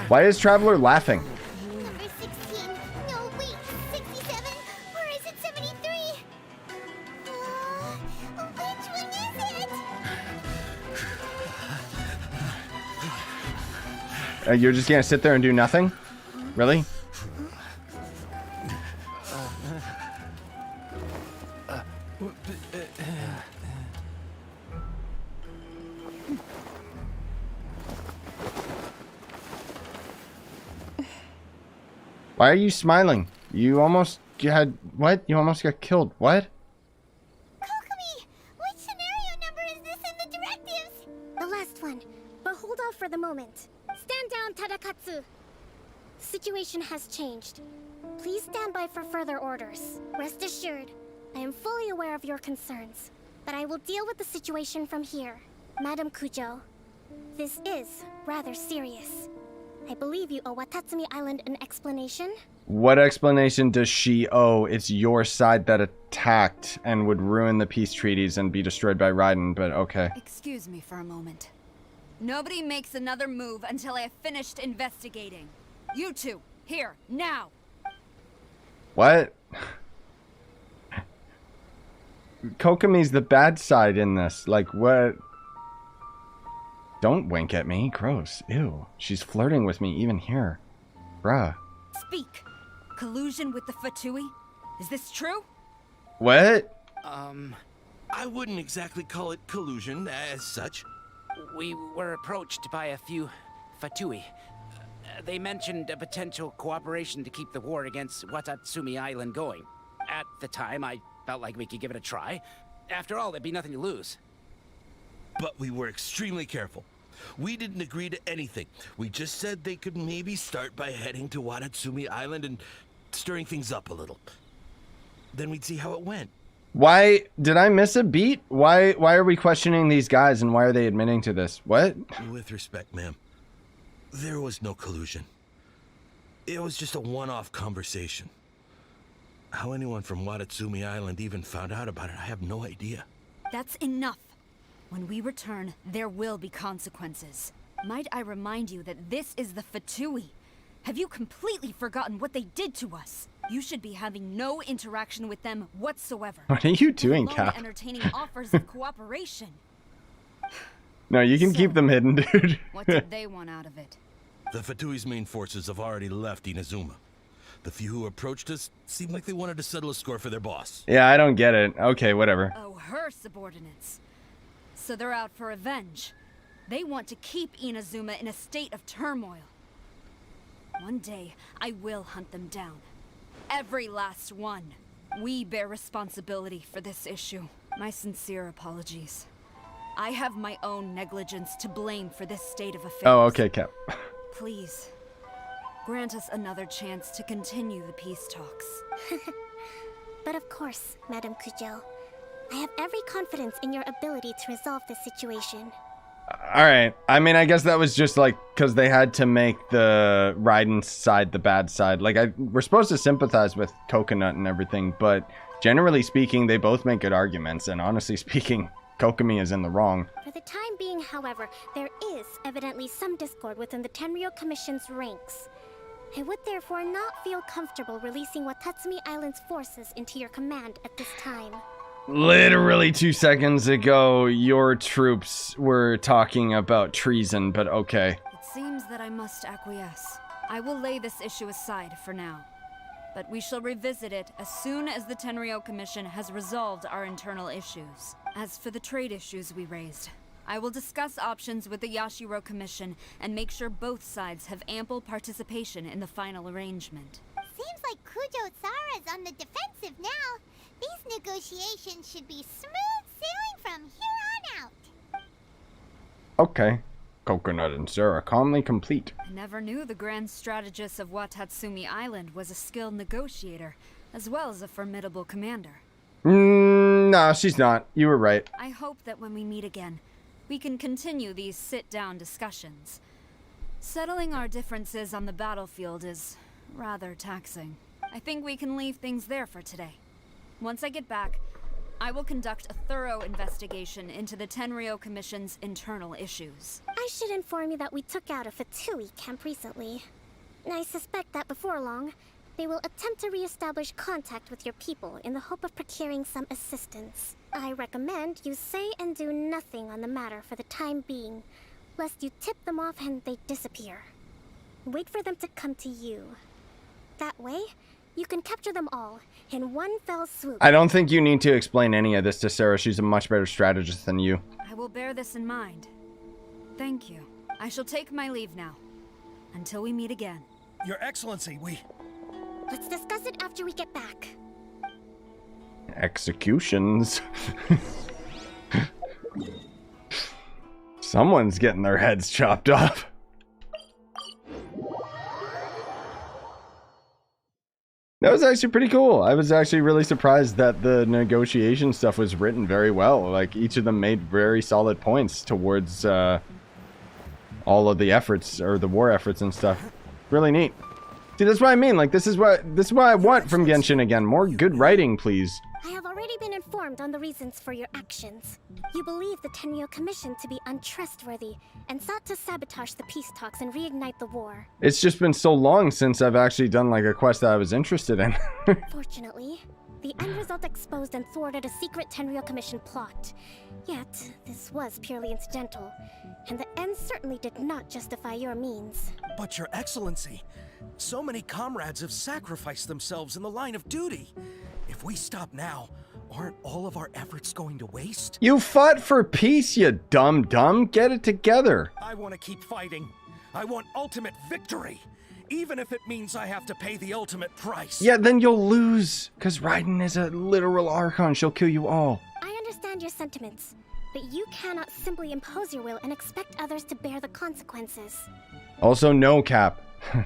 Why is Traveler laughing? Number 16. No, wait. 67? Or is it 73? Which one is it? You're just gonna sit there and do nothing? Really? Why are you smiling? You almost had what? You almost got killed. What? Kokomi! Which scenario number is this in the directives? The last one. But hold off for the moment. Stand down, Tadakatsu. Situation has changed. Please stand by for further orders. Rest assured, I am fully aware of your concerns, but I will deal with the situation from here. Madam Kujo, this is rather serious. I believe you owe Watatsumi Island an explanation. What explanation does she owe? It's your side that attacked and would ruin the peace treaties and be destroyed by Raiden, but okay. Excuse me for a moment. Nobody makes another move until I have finished investigating. You two, here, now! What? Kokomi's the bad side in this. Like, what? Don't wink at me. Gross. Ew. She's flirting with me even here. Bruh. Speak! Collusion with the Fatui? Is this true? What? I wouldn't exactly call it collusion as such. We were approached by a few Fatui. They mentioned a potential cooperation to keep the war against Watatsumi Island going. At the time, I felt like we could give it a try. After all, there'd be nothing to lose. But we were extremely careful. We didn't agree to anything. We just said they could maybe start by heading to Watatsumi Island and stirring things up a little. Then we'd see how it went. Why did I miss a beat? Why are we questioning these guys and why are they admitting to this? What? With respect, ma'am, there was no collusion. It was just a one-off conversation. How anyone from Watatsumi Island even found out about it, I have no idea. That's enough. When we return, there will be consequences. Might I remind you that this is the Fatui? Have you completely forgotten what they did to us? You should be having no interaction with them whatsoever. What are you doing, Cap? Cap? Entertaining offers of cooperation. No, you can keep them hidden, dude. What did they want out of it? The Fatui's main forces have already left Inazuma. The few who approached us seemed like they wanted to settle a score for their boss. Yeah, I don't get it. Okay, whatever. Oh, her subordinates. So they're out for revenge. They want to keep Inazuma in a state of turmoil. One day, I will hunt them down. Every last one. We bear responsibility for this issue. My sincere apologies. I have my own negligence to blame for this state of affairs. Oh, okay, Cap. Please, grant us another chance to continue the peace talks. But of course, Madame Kujo. I have every confidence in your ability to resolve this situation. Alright, I mean, I guess that was just like, because they had to make the Raiden side the bad side. Like, we're supposed to sympathize with Coconut and everything, but generally speaking, they both make good arguments, and honestly speaking, Kokomi is in the wrong. For the time being, however, there is evidently some discord within the Tenryou Commission's ranks. I would therefore not feel comfortable releasing Watatsumi Island's forces into your command at this time. Literally 2 seconds ago, your troops were talking about treason, but okay. It seems that I must acquiesce. I will lay this issue aside for now. But we shall revisit it as soon as the Tenryou Commission has resolved our internal issues. As for the trade issues we raised, I will discuss options with the Yashiro Commission and make sure both sides have ample participation in the final arrangement. Seems like Kujo-sara's on the defensive now. These negotiations should be smooth sailing from here on out. Okay. Coconut and Zura calmly complete. I never knew the grand strategist of Watatsumi Island was a skilled negotiator, as well as a formidable commander. Nah, she's not. You were right. I hope that when we meet again, we can continue these sit-down discussions. Settling our differences on the battlefield is rather taxing. I think we can leave things there for today. Once I get back, I will conduct a thorough investigation into the Tenryou Commission's internal issues. I should inform you that we took out a Fatui camp recently. I suspect that before long, they will attempt to re-establish contact with your people in the hope of procuring some assistance. I recommend you say and do nothing on the matter for the time being, lest you tip them off and they disappear. Wait for them to come to you. That way, you can capture them all in one fell swoop. I don't think you need to explain any of this to Sarah. She's a much better strategist than you. I will bear this in mind. Thank you. I shall take my leave now. Until we meet again. Your Excellency, Let's discuss it after we get back. Executions. Someone's getting their heads chopped off. That was actually pretty cool. I was actually really surprised that the negotiation stuff was written very well. Like, each of them made very solid points towards all of the efforts, or the war efforts and stuff. Really neat. See, that's what I mean. Like, this is what I want from Genshin again. More good writing, please. I have already been informed on the reasons for your actions. You believe the Tenryou Commission to be untrustworthy and sought to sabotage the peace talks and reignite the war. It's just been so long since I've actually done like a quest that I was interested in. Fortunately, the end result exposed and thwarted a secret Tenryou Commission plot. Yet, this was purely incidental, and the end certainly did not justify your means. But Your Excellency, so many comrades have sacrificed themselves in the line of duty. If we stop now, aren't all of our efforts going to waste? You fought for peace, you dumb. Get it together. I want to keep fighting. I want ultimate victory, even if it means I have to pay the ultimate price. Yeah, then you'll lose, because Raiden is a literal Archon. She'll kill you all. I understand your sentiments, but you cannot simply impose your will and expect others to bear the consequences. Also, no, Cap.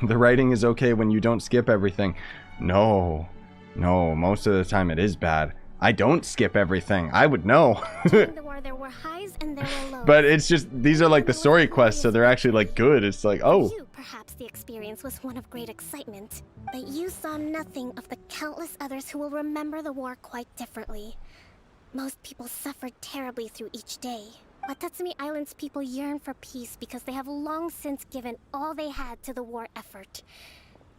The writing is okay when you don't skip everything. No, most of the time it is bad. I don't skip everything. I would know. During the war, there were highs and there were lows. But it's just, these are like the story quests, so they're actually like good. It's like, oh. For you, perhaps the experience was one of great excitement, but you saw nothing of the countless others who will remember the war quite differently. Most people suffered terribly through each day. Watatsumi Island's people yearn for peace because they have long since given all they had to the war effort.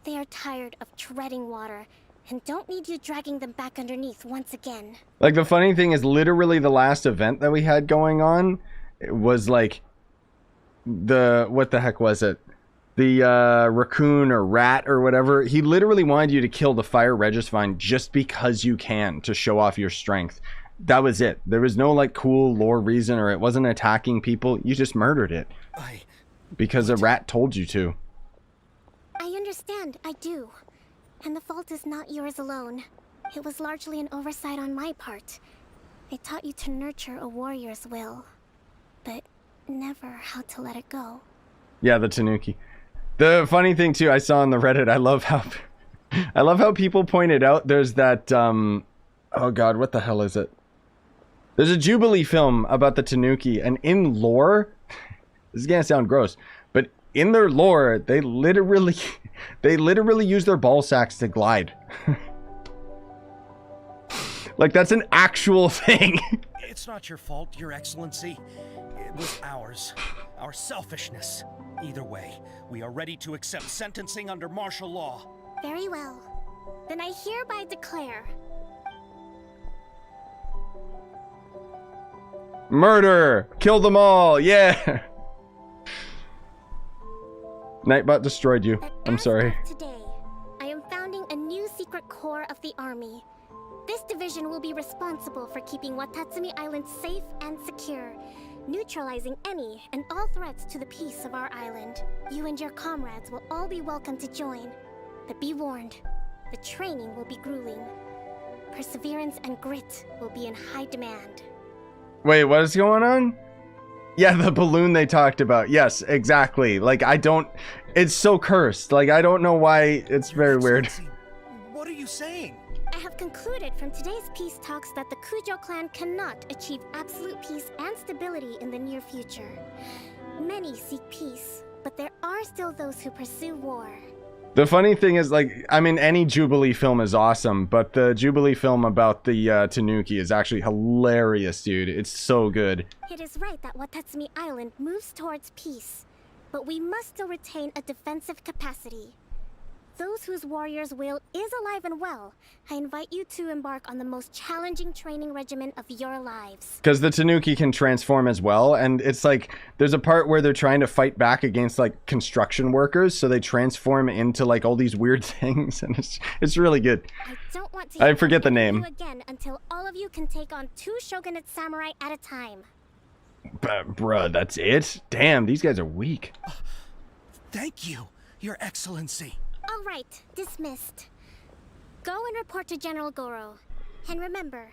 They are tired of treading water and don't need you dragging them back underneath once again. Like, the funny thing is, literally the last event that we had going on, was like what the heck was it? The raccoon or rat or whatever. He literally wanted you to kill the fire Regisvine just because you can, to show off your strength. That was it. There was no like cool lore reason, or it wasn't attacking people. You just murdered it because a rat told you to. I understand, I do. And the fault is not yours alone. It was largely an oversight on my part. I taught you to nurture a warrior's will, but never how to let it go. Yeah, the Tanuki. The funny thing too, I saw on the Reddit, I love how people pointed out there's that oh god, what the hell is it? There's a Jubilee film about the Tanuki, and in lore, this is gonna sound gross, but in their lore, they literally use their ball sacks to glide. Like, that's an actual thing. It's not your fault, Your Excellency. It was ours. Our selfishness. Either way, we are ready to accept sentencing under martial law. Very well. Then I hereby declare... Murder! Kill them all! Yeah! Nightbot destroyed you. I'm sorry. Today, I am founding a new secret corps of the army. This division will be responsible for keeping Watatsumi Island safe and secure, neutralizing any and all threats to the peace of our island. You and your comrades will all be welcome to join, but be warned, the training will be grueling. Perseverance and grit will be in high demand. Wait, what is going on? Yeah, the balloon they talked about. Yes, exactly. Like, it's so cursed. Like, I don't know why. It's very weird. What are you saying? I have concluded from today's peace talks that the Kujo clan cannot achieve absolute peace and stability in the near future. Many seek peace, but there are still those who pursue war. The funny thing is, like, I mean, any Jubilee film is awesome, but the Jubilee film about the Tanuki is actually hilarious, dude. It's so good. It is right that Watatsumi Island moves towards peace, but we must still retain a defensive capacity. Those whose warrior's will is alive and well, I invite you to embark on the most challenging training regimen of your lives. Because the Tanuki can transform as well, and it's like, there's a part where they're trying to fight back against, like, construction workers, so they transform into, like, all these weird things, and it's really good. I don't want to I forget the name. Again until all of you can take on 2 shogunate samurai at a time. Bruh, that's it? Damn, these guys are weak. Thank you, Your Excellency. All right, dismissed. Go and report to General Goro. And remember,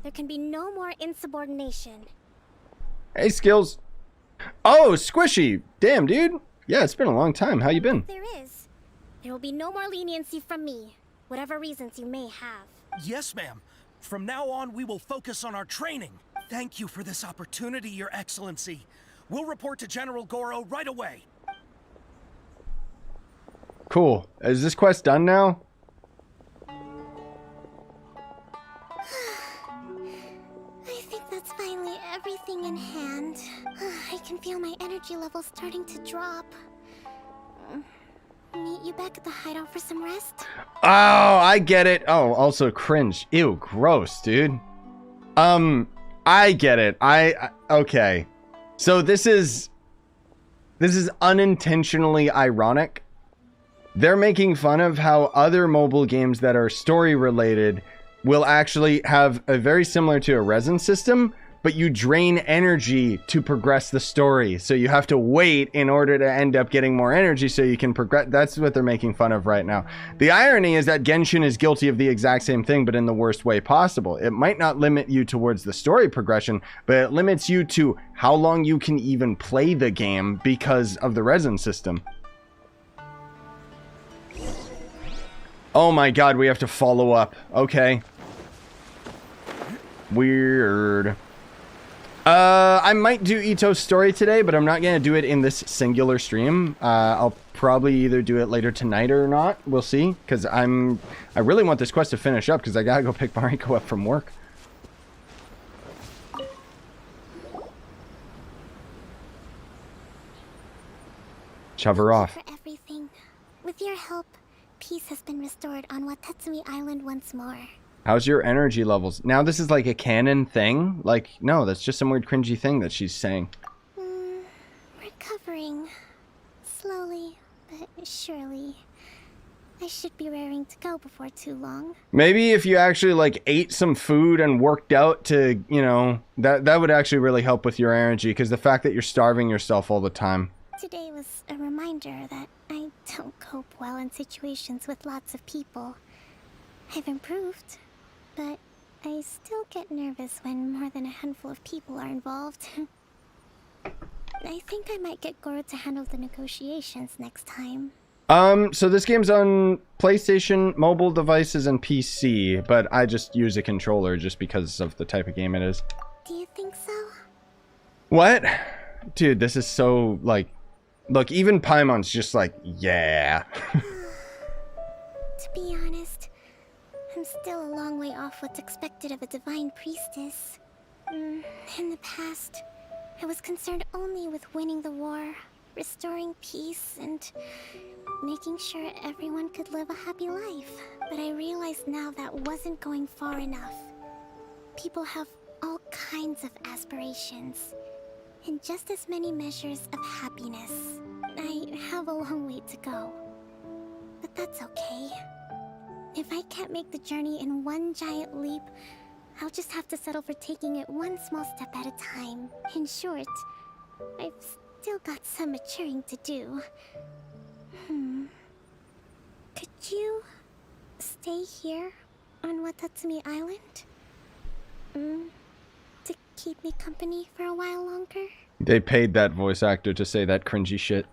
there can be no more insubordination. Hey, Skills. Oh, Squishy. Damn, dude. Yeah, it's been a long time. How you been? There is. There will be no more leniency from me, whatever reasons you may have. Yes, ma'am. From now on, we will focus on our training. Thank you for this opportunity, Your Excellency. We'll report to General Goro right away. Cool. Is this quest done now? I think that's finally everything in hand. I can feel my energy levels starting to drop. Meet you back at the hideout for some rest? Oh, I get it. Oh, also cringe. Ew, gross, dude. I get it. Okay. So this is unintentionally ironic. They're making fun of how other mobile games that are story related will actually have a very similar to a resin system, but you drain energy to progress the story. So you have to wait in order to end up getting more energy so you can progress. That's what they're making fun of right now. The irony is that Genshin is guilty of the exact same thing, but in the worst way possible. It might not limit you towards the story progression, but it limits you to how long you can even play the game because of the resin system. Oh my god, we have to follow up. Okay. Weird. I might do Itto's story today, but I'm not going to do it in this singular stream. I'll probably either do it later tonight or not. We'll see. Because I really want this quest to finish up because I got to go pick Mariko up from work. Shove her off. For everything. With your help, peace has been restored on Watatsumi Island once more. How's your energy levels? Now this is like a canon thing? Like, no, that's just some weird cringy thing that she's saying. Recovering. Slowly, but surely. I should be raring to go before too long. Maybe if you actually like ate some food and worked out to, you know, that would actually really help with your energy, because the fact that you're starving yourself all the time. Today was a reminder that I don't cope well in situations with lots of people. I've improved, but I still get nervous when more than a handful of people are involved. I think I might get Goro to handle the negotiations next time. So this game's on PlayStation, mobile devices, and PC, but I just use a controller just because of the type of game it is. Do you think so? What? Dude, this is so, like... Look, even Paimon's just like, yeah. To be honest, I'm still a long way off what's expected of a divine priestess. In the past, I was concerned only with winning the war, restoring peace, and making sure everyone could live a happy life. But I realize now that wasn't going far enough. People have all kinds of aspirations, and just as many measures of happiness. I have a long way to go, but that's okay. If I can't make the journey in one giant leap, I'll just have to settle for taking it one small step at a time. In short, I've still got some maturing to do. Could you stay here on Watatsumi Island? To keep me company for a while longer? They paid that voice actor to say that cringy shit.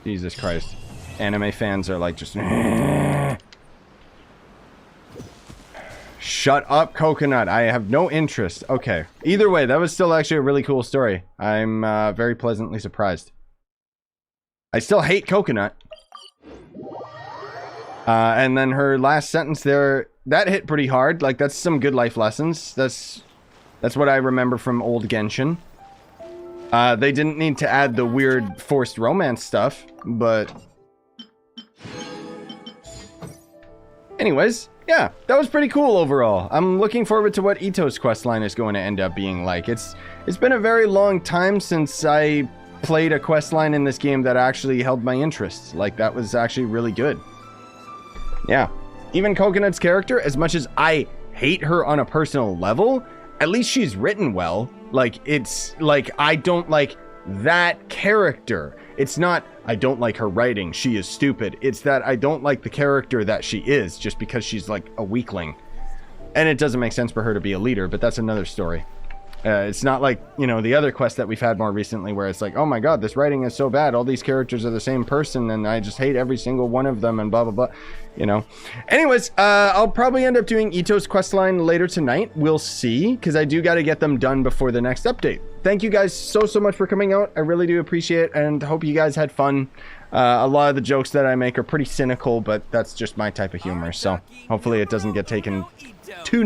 Jesus Christ. Anime fans are like just... Shut up, Coconut. I have no interest. Okay. Either way, that was still actually a really cool story. I'm very pleasantly surprised. I still hate Coconut. And then her last sentence there, that hit pretty hard. Like, that's some good life lessons. That's what I remember from old Genshin. They didn't need to add the weird forced romance stuff, but... Anyways, yeah, that was pretty cool overall. I'm looking forward to what Itto's questline is going to end up being like. It's been a very long time since I played a questline in this game that actually held my interest. Like, that was actually really good. Yeah. Even Coconut's character, as much as I hate her on a personal level, at least she's written well. Like, it's like, I don't like that character. It's not, I don't like her writing, she is stupid. It's that I don't like the character that she is, just because she's like a weakling. And it doesn't make sense for her to be a leader, but that's another story. It's not like, you know, the other quests that we've had more recently where it's like, oh my god, this writing is so bad, all these characters are the same person and I just hate every single one of them and blah blah blah, you know. Anyways, I'll probably end up doing Itto's questline later tonight. We'll see, because I do got to get them done before the next update. Thank you guys so much for coming out. I really do appreciate it, and hope you guys had fun. A lot of the jokes that I make are pretty cynical, but that's just my type of humor, so hopefully it doesn't get taken too